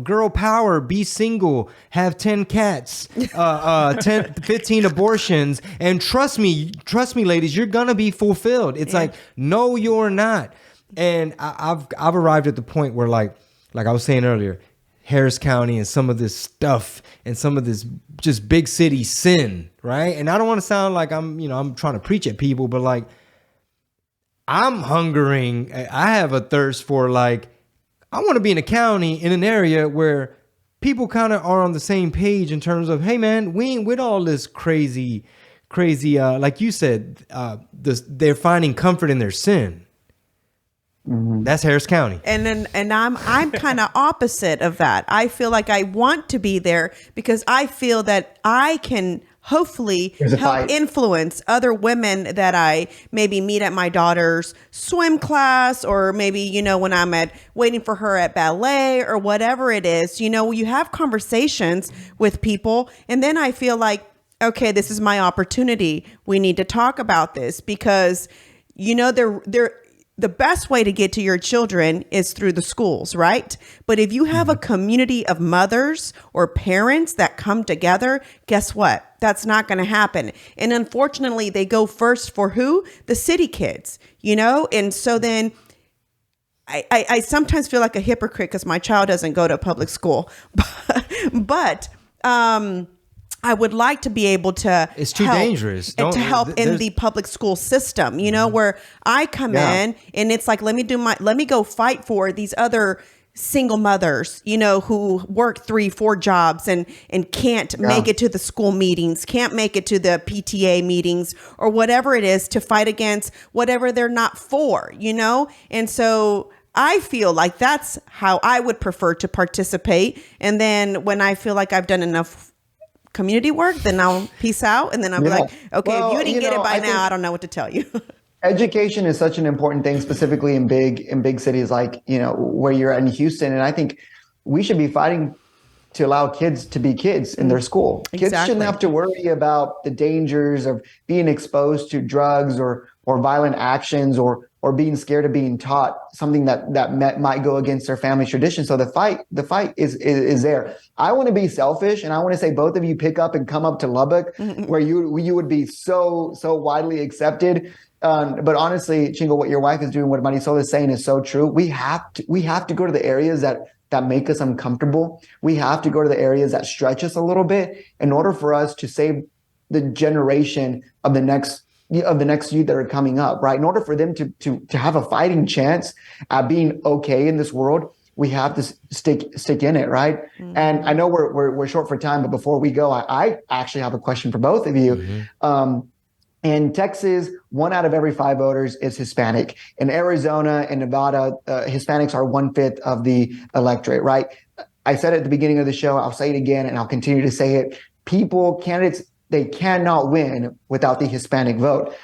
girl power, be single, have 10 cats, 15 abortions. And trust me, ladies, you're going to be fulfilled. It's like, no, you're not. And I've arrived at the point where like I was saying earlier, Harris County and some of this stuff and some of this just big city sin, right? And I don't want to sound like I'm trying to preach at people, but I'm hungering. I have a thirst for I want to be in a county, in an area where people kind of are on the same page in terms of, hey man, we ain't with all this crazy, like you said, they're finding comfort in their sin. Mm-hmm. That's Harris County. And I'm kind of opposite of that. I feel like I want to be there because I feel that I can hopefully help influence other women that I maybe meet at my daughter's swim class, or maybe, when I'm waiting for her at ballet or whatever it is. You have conversations with people, and then I feel like, okay, this is my opportunity. We need to talk about this because, the best way to get to your children is through the schools, right? But if you have a community of mothers or parents that come together, guess what? That's not going to happen. And unfortunately, they go first for who? The city kids, And so then I sometimes feel like a hypocrite because my child doesn't go to public school, but I would like to be able to. It's too dangerous. To help in the public school system, where I come in and it's like, let me go fight for these other single mothers, who work 3-4 jobs and can't make it to the school meetings, can't make it to the PTA meetings or whatever it is, to fight against whatever they're not for, And so I feel like that's how I would prefer to participate. And then when I feel like I've done enough community work, then I'll peace out, and then I'll be like, okay, if you didn't get it by now, I don't know what to tell you. Education is such an important thing, specifically in big cities like where you're at in Houston, and I think we should be fighting to allow kids to be kids in their school. Exactly. Kids shouldn't have to worry about the dangers of being exposed to drugs or violent actions or being scared of being taught something that might go against their family tradition. So the fight is there. I want to be selfish, and I want to say both of you pick up and come up to Lubbock, where you would be so widely accepted. But honestly, Chingo, what your wife is doing, what Marisol is saying, is so true. We have to go to the areas that make us uncomfortable. We have to go to the areas that stretch us a little bit in order for us to save the generation of the next of the next youth that are coming up, right? In order for them to have a fighting chance at being okay in this world, we have to stick in it, right? Mm-hmm. And I know we're short for time, but before we go, I actually have a question for both of you. Mm-hmm. In Texas, 1 out of every 5 voters is Hispanic. In Arizona and Nevada, Hispanics are 1/5 of the electorate, right? I said at the beginning of the show, I'll say it again, and I'll continue to say it. Candidates, they cannot win without the Hispanic vote.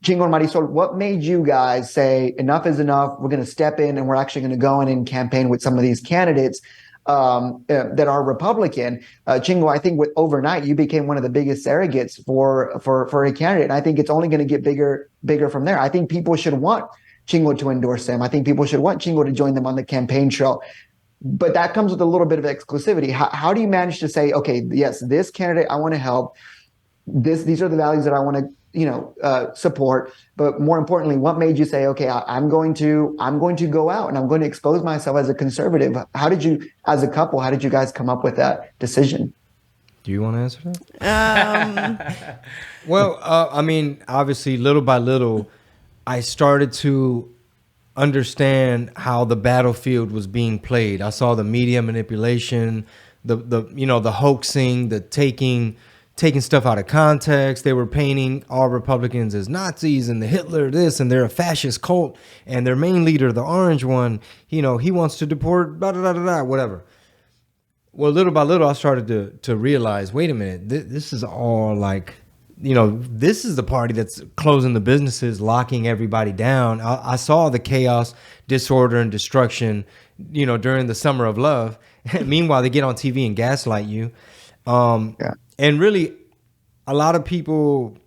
Chingo and Marisol, what made you guys say enough is enough? We're going to step in and we're actually going to go in and campaign with some of these candidates that are Republican. Chingo, I think with overnight, you became one of the biggest surrogates for a candidate. And I think it's only going to get bigger from there. I think people should want Chingo to endorse them. I think people should want Chingo to join them on the campaign trail. But that comes with a little bit of exclusivity. How do you manage to say, okay, yes, this candidate I want to help. These are the values that I want to support. But more importantly, what made you say, okay, I'm going to go out and I'm going to expose myself as a conservative? How did you, as a couple, how did you guys come up with that decision? Do you want to answer that? Well, I mean, obviously, little by little, I started to understand how the battlefield was being played. I saw the media manipulation, the hoaxing, the taking stuff out of context. They were painting all Republicans as Nazis and the Hitler this, and they're a fascist cult, and their main leader, the orange one, he wants to deport blah, blah, blah, blah, whatever. Well, little by little, I started to realize, wait a minute, this is all like, this is the party that's closing the businesses, locking everybody down. I saw the chaos, disorder, and destruction, during the summer of love. Meanwhile, they get on TV and gaslight you. And really, a lot of people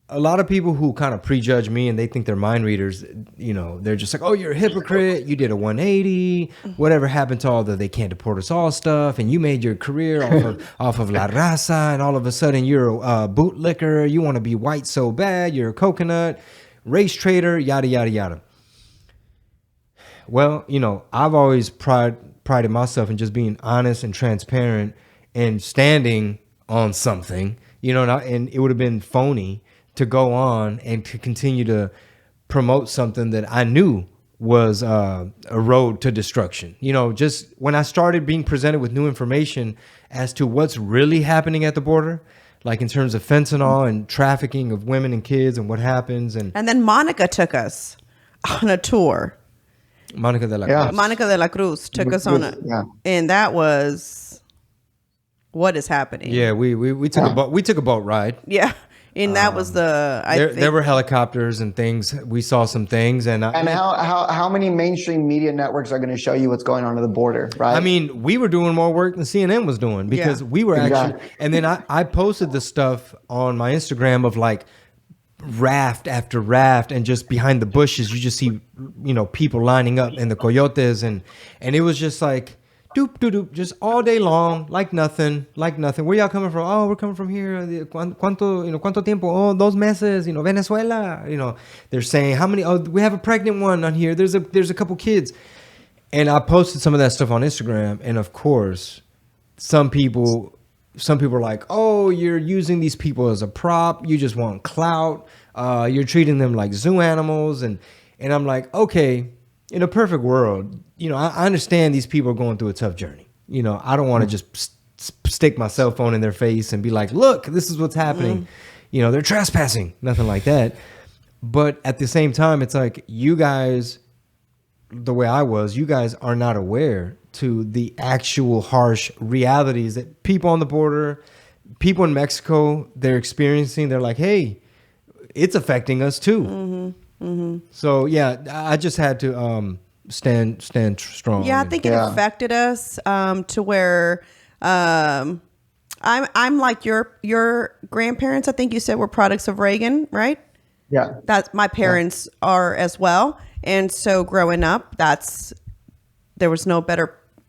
who kind of prejudge me and they think they're mind readers, they're just like, oh, you're a hypocrite. You did a 180. Whatever happened to all they can't deport us all stuff. And you made your career off of La Raza. And all of a sudden you're a bootlicker. You want to be white so bad. You're a coconut, race trader, yada, yada, yada. Well, I've always prided myself in just being honest and transparent and standing on something, and it would have been phony to go on and to continue to promote something that I knew was a road to destruction. Just when I started being presented with new information as to what's really happening at the border, like in terms of fentanyl and trafficking of women and kids and what happens. And then Monica took us on a tour. Monica de la Cruz took us on it. Yeah. And that was... what is happening? Yeah, we took a boat. We took a boat ride. Yeah, and that was there were helicopters and things. We saw some things, and how many mainstream media networks are going to show you what's going on at the border? Right. I mean, we were doing more work than CNN was doing because we were actually. And then I posted the stuff on my Instagram of like raft after raft, and just behind the bushes, you just see people lining up in the coyotes, and it was just like. Doop, doop, doop, just all day long, like nothing. Where y'all coming from? Oh, we're coming from here. ¿Cuánto tiempo? Oh, 2 meses, Venezuela. They're saying, how many? Oh, we have a pregnant one on here. There's a couple kids. And I posted some of that stuff on Instagram. And of course, some people are like, oh, you're using these people as a prop. You just want clout. You're treating them like zoo animals. And I'm like, okay, in a perfect world, I understand these people are going through a tough journey. I don't want to just stick my cell phone in their face and be like, look, this is what's happening. They're trespassing, nothing like that. But at the same time, it's like you guys, the way I was, you guys are not aware to the actual harsh realities that people on the border, people in Mexico, they're experiencing. They're like, hey, it's affecting us too. Mm-hmm. Mm-hmm. So yeah, I just had to stand strong. Yeah, I think it affected us to where I'm like your grandparents. I think you said were products of Reagan, right? Yeah, that's my parents are as well. And so growing up, there was no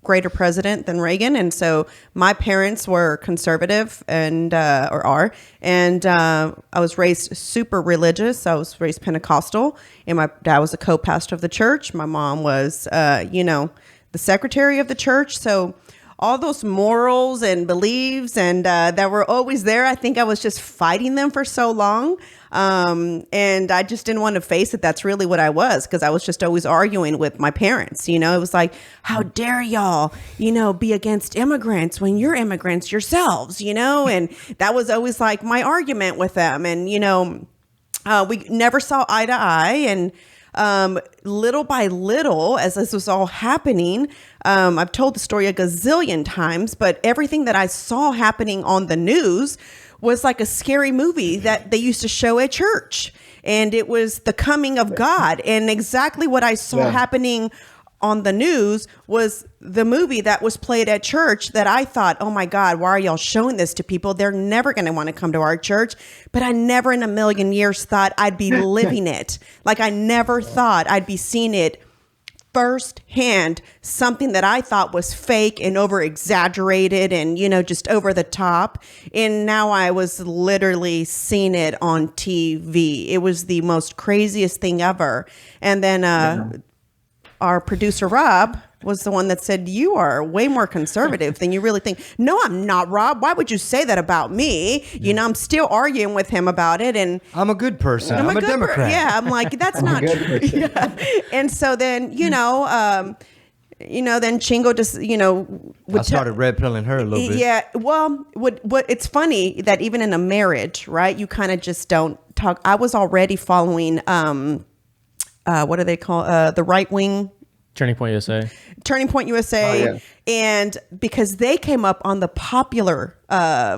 greater president than Reagan. And so my parents were conservative and are. And I was raised super religious. I was raised Pentecostal, and my dad was a co-pastor of the church. My mom was, the secretary of the church. So all those morals and beliefs and that were always there. I think I was just fighting them for so long. And I just didn't want to face it. That's really what I was, because I was just always arguing with my parents. You know, it was like, how dare y'all, you know, be against immigrants when you're immigrants yourselves, you know? And that was always like my argument with them. And, you know, we never saw eye to eye. And little by little, as this was all happening, I've told the story a gazillion times, but everything that I saw happening on the news was like a scary movie that they used to show at church. And it was the coming of God. And exactly what I saw happening on the news was the movie that was played at church, that I thought, oh my God, why are y'all showing this to people? They're never going to want to come to our church. But I never in a million years thought I'd be living it. Like, I never thought I'd be seeing it firsthand, something that I thought was fake and over exaggerated and, you know, just over the top. And now I was literally seeing it on TV. It was the most craziest thing ever. And then our producer, Rob, was the one that said, you are way more conservative than you really think. No, I'm not, Rob. Why would you say that about me? You know, I'm still arguing with him about it. And I'm a good person. I'm a Democrat. I'm like, that's not true. Yeah. And so then, then Chingo just, you know, I started red pilling her a little bit. Yeah. Well, what it's funny that even in a marriage, right, you kind of just don't talk. I was already following, what do they call, the right wing? Turning Point USA. Oh, yeah. And because they came up on the popular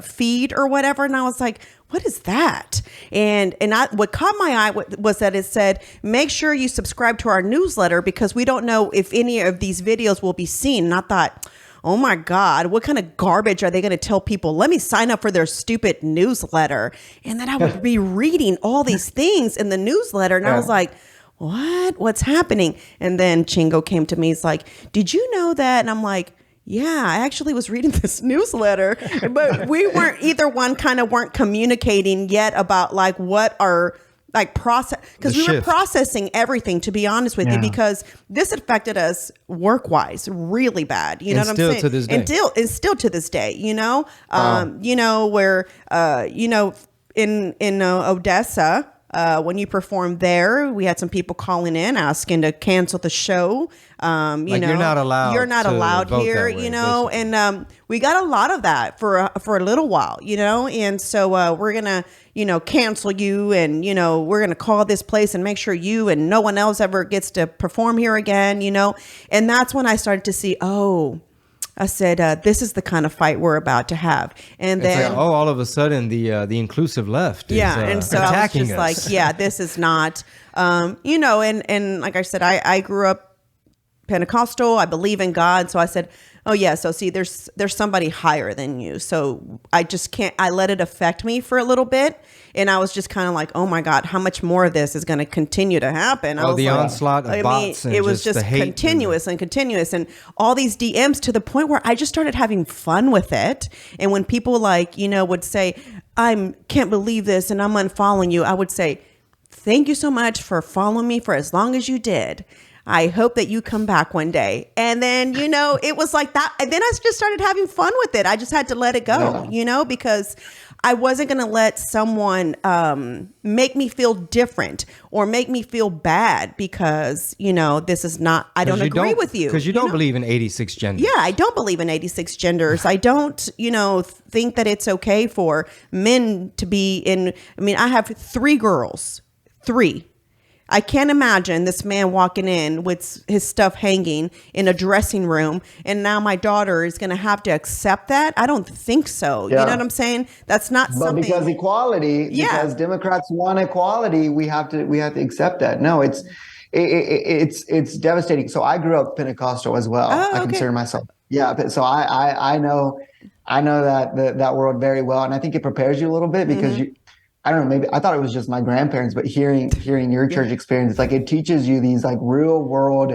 feed or whatever, and I was like, what is that? And what caught my eye was that it said, make sure you subscribe to our newsletter because we don't know if any of these videos will be seen. And I thought, oh my God, what kind of garbage are they going to tell people? Let me sign up for their stupid newsletter. And then I would be reading all these things in the newsletter, and I was like, what's happening? And then Chingo came to me. He's like, did you know that? And I'm like, yeah, I actually was reading this newsletter, but we weren't communicating yet about like what our like process, because we were processing everything, to be honest with you, because this affected us work wise really bad. You know what I'm saying? To this day. And still to this day, you know, you know, where, you know, in Odessa, when you performed there, we had some people calling in asking to cancel the show. You're not allowed here, way, you know, basically. And we got a lot of that for a little while, you know, and so we're gonna, you know, cancel you, and you know, we're gonna call this place and make sure you and no one else ever gets to perform here again, you know. And that's when I started to see, I said, this is the kind of fight we're about to have. And it's then, like, all of a sudden the inclusive left is and so I was just like, this is not, you know, and like I said, I grew up Pentecostal. I believe in God. So I said, oh yeah. So see, there's somebody higher than you. So I just can't, I let it affect me for a little bit. And I was just kind of like, oh my God, how much more of this is going to continue to happen? Onslaught of bots. It was just continuous and continuous, and all these DMs, to the point where I just started having fun with it. And when people like, you know, would say, I can't believe this and I'm unfollowing you, I would say, thank you so much for following me for as long as you did. I hope that you come back one day. And then, you know, it was like that. And then I just started having fun with it. I just had to let it go, you know, because I wasn't going to let someone make me feel different or make me feel bad because, you know, this is not, I don't agree with you. Because you don't believe in 86 genders. Yeah, I don't believe in 86 genders. I don't, you know, think that it's okay for men to be in, I mean, I have 3 girls, 3. I can't imagine this man walking in with his stuff hanging in a dressing room, and now my daughter is going to have to accept that. I don't think so. You know what I'm saying? That's not something. Because equality, because Democrats want equality, we have to accept that. No, it's devastating. So I grew up Pentecostal as well. I consider myself. Yeah. So I know that world very well, and I think it prepares you a little bit because I don't know, maybe I thought it was just my grandparents, but hearing your church experience, it's like it teaches you these like real world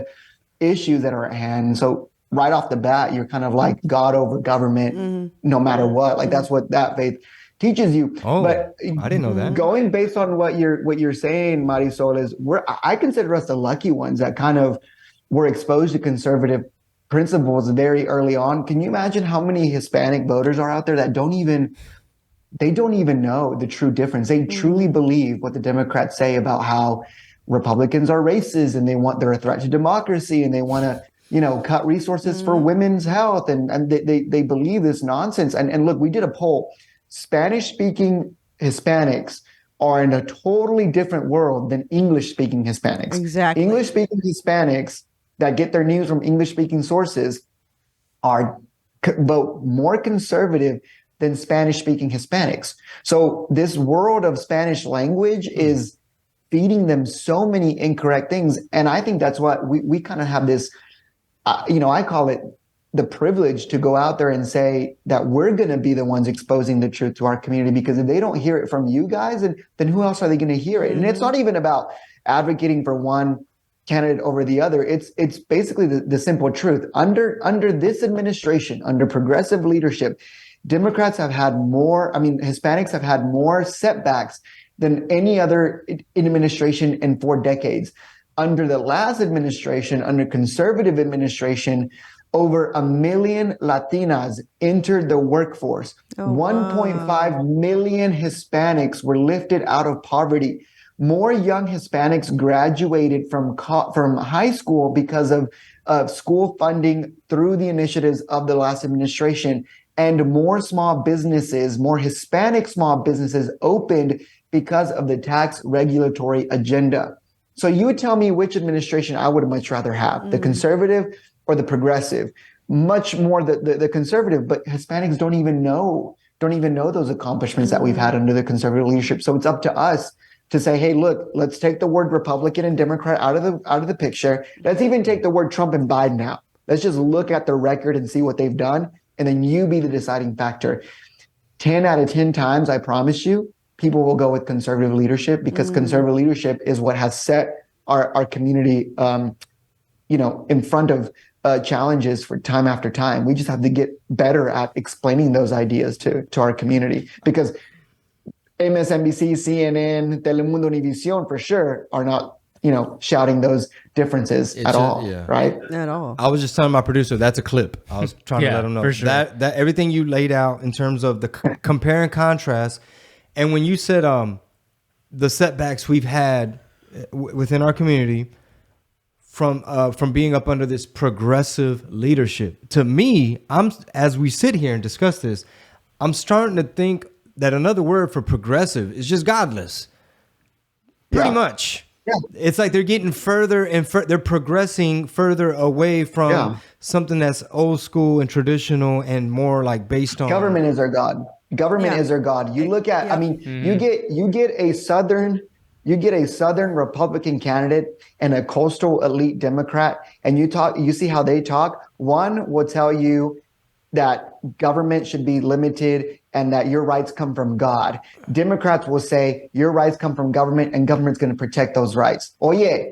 issues that are at hand. So right off the bat, you're kind of like God over government, no matter what. Like that's what that faith teaches you. Oh, but I didn't know that. Going based on what you're saying, Marisol, is I consider us the lucky ones that kind of were exposed to conservative principles very early on. Can you imagine how many Hispanic voters are out there that don't even know the true difference? They truly believe what the Democrats say about how Republicans are racist and they're a threat to democracy and they want to, cut resources for women's health. And they believe this nonsense. And look, we did a poll. Spanish speaking Hispanics are in a totally different world than English speaking Hispanics. Exactly. English speaking Hispanics that get their news from English speaking sources vote more conservative than Spanish speaking Hispanics. So this world of Spanish language is feeding them so many incorrect things. And I think that's what we kind of have this, I call it the privilege to go out there and say that we're going to be the ones exposing the truth to our community, because if they don't hear it from you guys, then who else are they going to hear it? And it's not even about advocating for one candidate over the other. It's basically the simple truth. Under this administration, under progressive leadership, Democrats have had Hispanics have had more setbacks than any other administration in 4 decades. Under the last administration, under conservative administration, over 1 million Latinas entered the workforce. 1.5 million Hispanics were lifted out of poverty. More young Hispanics graduated from high school because of school funding through the initiatives of the last administration. And more Hispanic small businesses opened because of the tax regulatory agenda. So you would tell me which administration I would much rather have, the conservative or the progressive. Much more the conservative, but Hispanics don't even know those accomplishments that we've had under the conservative leadership. So it's up to us to say, hey, look, let's take the word Republican and Democrat out of the picture. Let's even take the word Trump and Biden out. Let's just look at the record and see what they've done. And then you be the deciding factor. 10 out of 10 times, I promise you, people will go with conservative leadership, because conservative leadership is what has set our community, in front of challenges for time after time. We just have to get better at explaining those ideas to our community, because MSNBC, CNN, Telemundo, Univision for sure are not, shouting those differences at all, right? At all. I was just telling my producer that's a clip. I was trying to let him know for sure. that everything you laid out in terms of the compare and contrast, and when you said the setbacks we've had within our community from being up under this progressive leadership. To me, as we sit here and discuss this, I'm starting to think that another word for progressive is just godless. Pretty much. Yeah. It's like they're getting further and they're progressing further away from something that's old school and traditional and more like based on government is our God. Government is our God. You look at, you get a Southern Republican candidate and a coastal elite Democrat, and you see how they talk. One will tell you that government should be limited and that your rights come from God. Democrats will say your rights come from government and government's going to protect those rights. Oh yeah.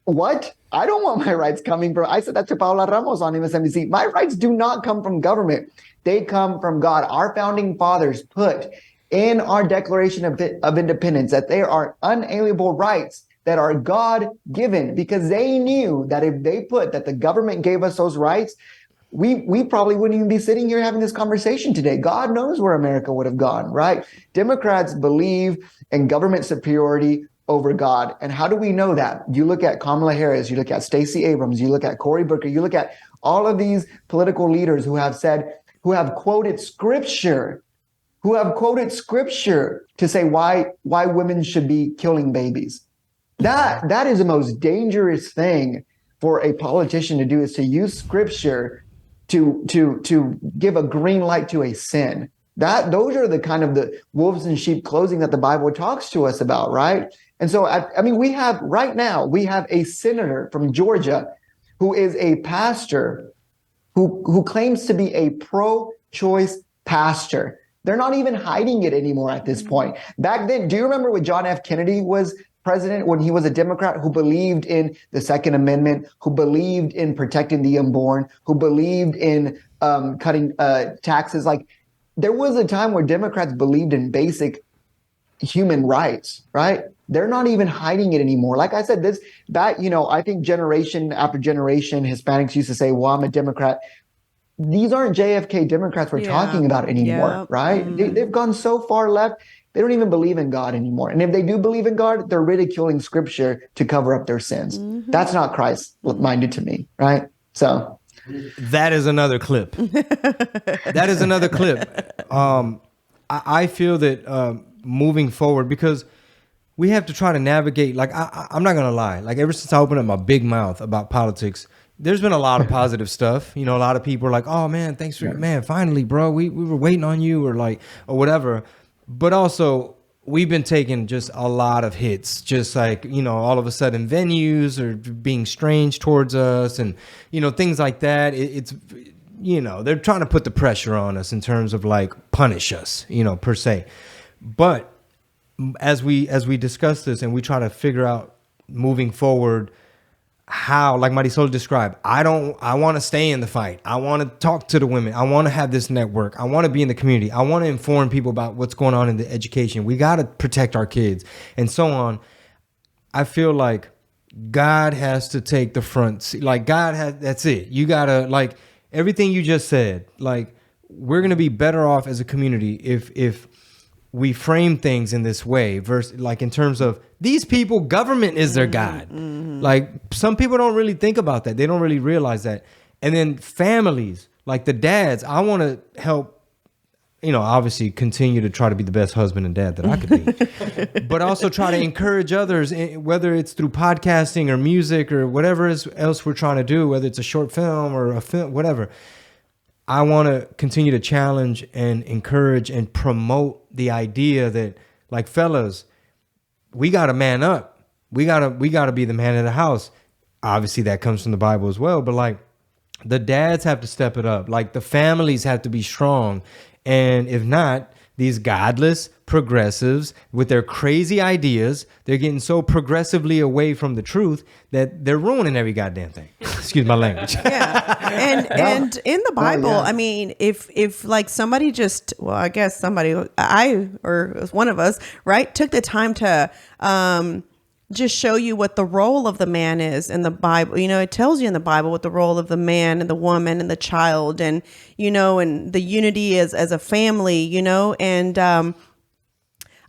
What? I don't want my rights coming from, I said that to Paula Ramos on MSNBC. My rights do not come from government. They come from God. Our founding fathers put in our Declaration of Independence that there are unalienable rights that are God-given, because they knew that if they put that the government gave us those rights, we probably wouldn't even be sitting here having this conversation today. God knows where America would have gone, right? Democrats believe in government superiority over God. And how do we know that? You look at Kamala Harris, you look at Stacey Abrams, you look at Cory Booker, you look at all of these political leaders who have quoted scripture to say why women should be killing babies. That is the most dangerous thing for a politician to do, is to use scripture to give a green light to a sin. Those are the kind of the wolves in sheep clothing that the Bible talks to us about, right? And so, we have a senator from Georgia who is a pastor who claims to be a pro-choice pastor. They're not even hiding it anymore at this point. Back then, do you remember when John F. Kennedy was president, when he was a Democrat who believed in the Second Amendment, who believed in protecting the unborn, who believed in cutting taxes? Like, there was a time where Democrats believed in basic human rights, right? they're not even hiding it anymore. Like I said, I think generation after generation, Hispanics used to say, well, I'm a Democrat. These aren't JFK Democrats we're talking about anymore, right? They've gone so far left, they don't even believe in God anymore. And if they do believe in God, they're ridiculing scripture to cover up their sins. That's not Christ-minded to me, right? So that is another clip. That is another clip. I feel that moving forward, because we have to try to navigate, like, I'm not going to lie. Like, ever since I opened up my big mouth about politics, there's been a lot of positive stuff. You know, a lot of people are like, oh, man, thanks for, man, finally, bro, we were waiting on you, or whatever. But also, we've been taking just a lot of hits, just like, you know, all of a sudden venues are being strange towards us and, you know, things like that. It's, you know, they're trying to put the pressure on us in terms of like punish us, you know, per se. But as we discuss this and we try to figure out moving forward how, like Marisol described, I want to stay in the fight. I want to talk to the women. I want to have this network. I want to be in the community. I want to inform people about what's going on in the education. We got to protect our kids and so on. I feel like God has to take the front seat. Like, that's it. You got to, like, everything you just said, like, we're going to be better off as a community if we frame things in this way, versus like in terms of these people, government is their God. Like, some people don't really think about that. They don't really realize that. And then families, like the dads, I want to help, you know, obviously continue to try to be the best husband and dad that I could be, but also try to encourage others, whether it's through podcasting or music or whatever else we're trying to do, whether it's a short film or a film, whatever. I want to continue to challenge and encourage and promote the idea that, like, fellas, we got to man up. We got to be the man of the house. Obviously that comes from the Bible as well, but like, the dads have to step it up. Like, the families have to be strong. And if not, these godless progressives with their crazy ideas, they're getting so progressively away from the truth that they're ruining every goddamn thing. Excuse my language. Yeah. And in the Bible, I mean, if like somebody just, well, I guess somebody, or one of us, right, took the time to just show you what the role of the man is in the Bible. You know, it tells you in the Bible what the role of the man and the woman and the child, and, you know, and the unity as a family, you know, and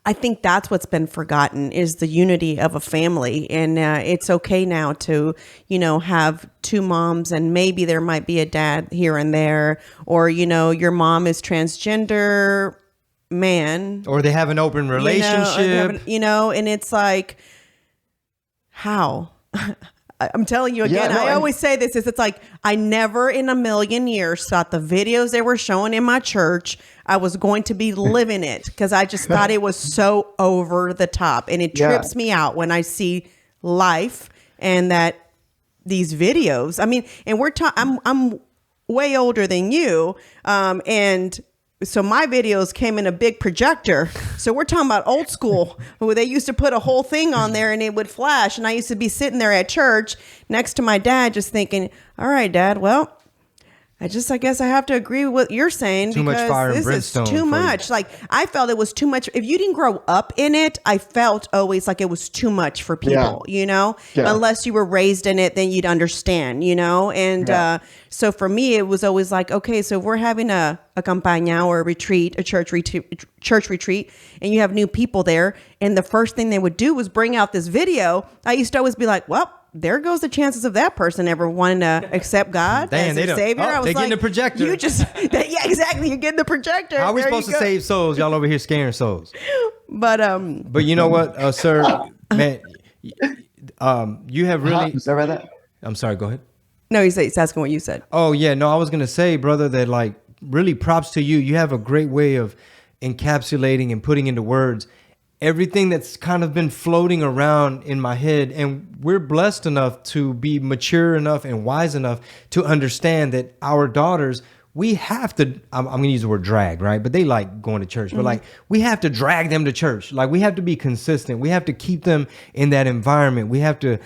I think that's what's been forgotten, is the unity of a family. And it's okay now to, you know, have two moms, and maybe there might be a dad here and there, or, you know, your mom is transgender man, or they have an open relationship, you know, and it's like, how? I'm telling you again, I always say this, it's like, I never in a million years thought the videos they were showing in my church, I was going to be living it, because I just thought it was so over the top, and it trips me out when I see life and that these videos, I mean, and I'm way older than you. And so my videos came in a big projector. So we're talking about old school, where they used to put a whole thing on there and it would flash. And I used to be sitting there at church next to my dad, just thinking, all right, Dad, well, I guess I have to agree with what you're saying, too much fire and brimstone. This is too much. Like, I felt it was too much. If you didn't grow up in it, I felt always like it was too much for people, you know, unless you were raised in it, then you'd understand, you know? And so for me, it was always like, okay, so if we're having a campaña or a retreat, a church retreat, and you have new people there, and the first thing they would do was bring out this video, I used to always be like, well, there goes the chances of that person ever wanting to accept God as their savior. I was they're getting like, the projector. You just, yeah, exactly. You're getting the projector. How are we supposed to save souls? Y'all over here scaring souls. But you know what, sir, man, you have really. Sorry about that. I'm sorry. Go ahead. No, he's asking what you said. Oh yeah, no, I was gonna say, brother, that like really props to you. You have a great way of encapsulating and putting into words everything that's kind of been floating around in my head. And we're blessed enough to be mature enough and wise enough to understand that our daughters, we have to, I'm going to use the word drag, right? But they like going to church, but like, we have to drag them to church. Like, we have to be consistent. We have to keep them in that environment. We have to,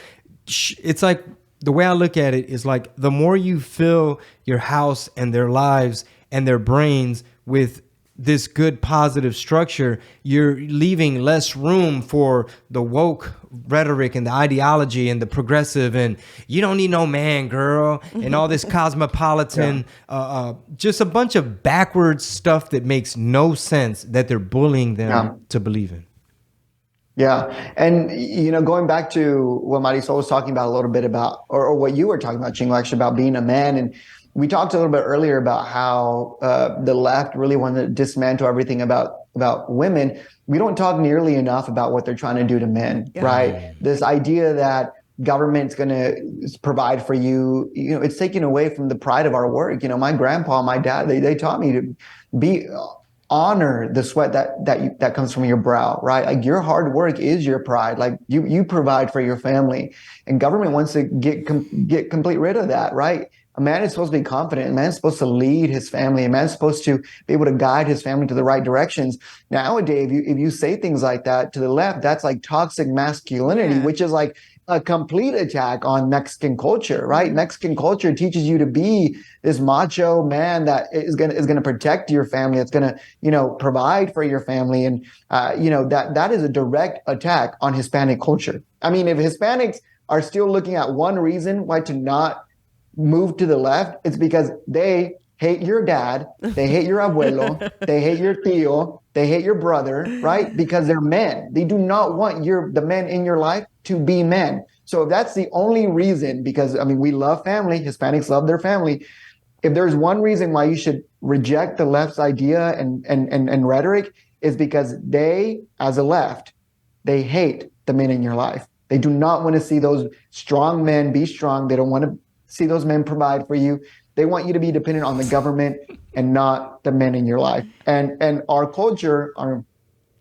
it's like, the way I look at it is like, the more you fill your house and their lives and their brains with this good positive structure, you're leaving less room for the woke rhetoric and the ideology and the progressive and you don't need no man, girl, and all this cosmopolitan, just a bunch of backwards stuff that makes no sense that they're bullying them to believe in. Yeah. And, going back to what Marisol was talking about a little bit about, or what you were talking about, Chingo, actually about being a man. And we talked a little bit earlier about how the left really wanted to dismantle everything about women. We don't talk nearly enough about what they're trying to do to men, right? This idea that government's going to provide for you, it's taken away from the pride of our work. My grandpa, my dad, they taught me to honor the sweat that comes from your brow, right? Like your hard work is your pride. Like you provide for your family, and government wants to get complete rid of that, right? A man is supposed to be confident. A man is supposed to lead his family. A man is supposed to be able to guide his family to the right directions. Nowadays, if you say things like that to the left, that's like toxic masculinity, which is like a complete attack on Mexican culture, right? Mexican culture teaches you to be this macho man that is gonna protect your family. It's gonna, provide for your family, and that is a direct attack on Hispanic culture. I mean, if Hispanics are still looking at one reason why to not move to the left, it's because they hate your dad, they hate your abuelo, they hate your tío, they hate your brother, right? Because they're men. They do not want the men in your life to be men. So if that's the only reason, because we love family, Hispanics love their family. If there's one reason why you should reject the left's idea and rhetoric, is because they, as a left, they hate the men in your life. They do not want to see those strong men be strong. They don't want to see those men provide for you. They want you to be dependent on the government and not the men in your life. And our culture, our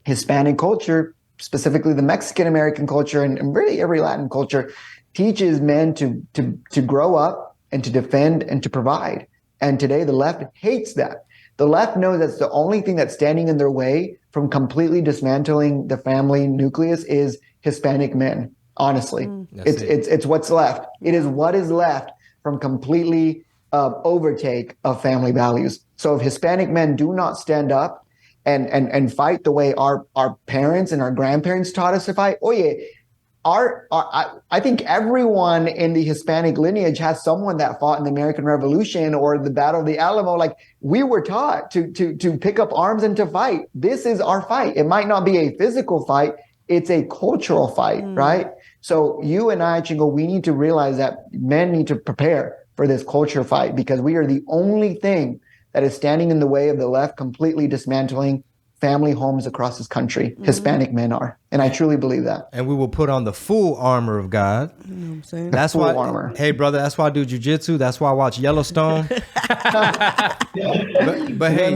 Hispanic culture, specifically the Mexican American culture, and really every Latin culture, teaches men to grow up and to defend and to provide. And today the left hates that. The left knows that's the only thing that's standing in their way from completely dismantling the family nucleus is Hispanic men. Honestly, it's what's left. It is what is left from completely overtake of family values. So if Hispanic men do not stand up and fight the way our parents and our grandparents taught us to fight, I think everyone in the Hispanic lineage has someone that fought in the American Revolution or the Battle of the Alamo. Like we were taught to pick up arms and to fight. This is our fight. It might not be a physical fight. It's a cultural fight, right? So you and I, Chingo, we need to realize that men need to prepare for this culture fight, because we are the only thing that is standing in the way of the left completely dismantling family homes across this country. Hispanic men are. And I truly believe that. And we will put on the full armor of God. You know what I'm saying? That's full why, armor. Hey, brother, that's why I do jujitsu. That's why I watch Yellowstone. but We're hey,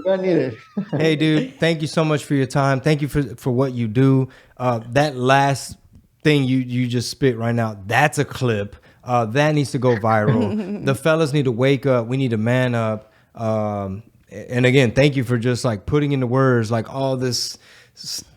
gonna need it. hey, dude, thank you so much for your time. Thank you for what you do. That last thing you just spit right now, that's a clip. That needs to go viral. The fellas need to wake up. We need to man up. And again, thank you for just like putting into words like all this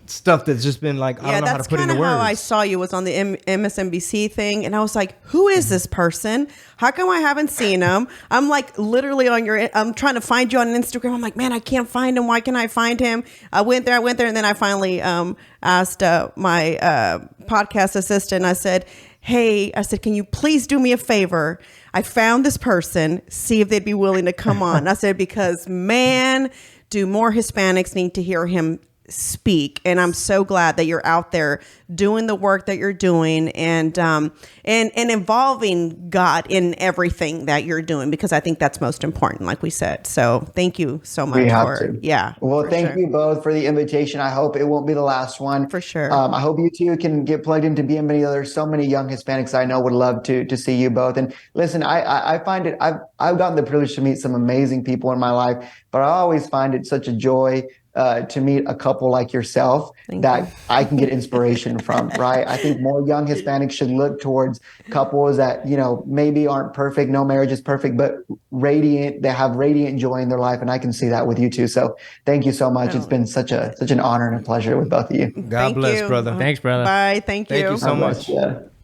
stuff that's just been like, I don't know how to put into words. How I saw you was on the MSNBC thing, and I was like, who is this person? How come I haven't seen him? I'm like literally I'm trying to find you on Instagram. I'm like, man, I can't find him. Why can I find him? I went there, and then I finally asked my podcast assistant. I said, hey, can you please do me a favor? I found this person, see if they'd be willing to come on. I said, because man, do more Hispanics need to hear him speak. And I'm so glad that you're out there doing the work that you're doing and involving God in everything that you're doing, because I think that's most important, like we said. So thank you so much. Well, thank you both for the invitation. I hope it won't be the last one. For sure. I hope you two can get plugged into Bienvenido. There's so many young Hispanics I know would love to see you both. And listen, I find it, I've gotten the privilege to meet some amazing people in my life, but I always find it such a joy to meet a couple like yourself I can get inspiration from, right? I think more young Hispanics should look towards couples that, maybe aren't perfect. No marriage is perfect, but radiant. They have radiant joy in their life. And I can see that with you too. So thank you so much. It's been such an honor and a pleasure with both of you. God bless, brother. Thanks, brother. Bye. Thank you. Thank you so much. Yeah.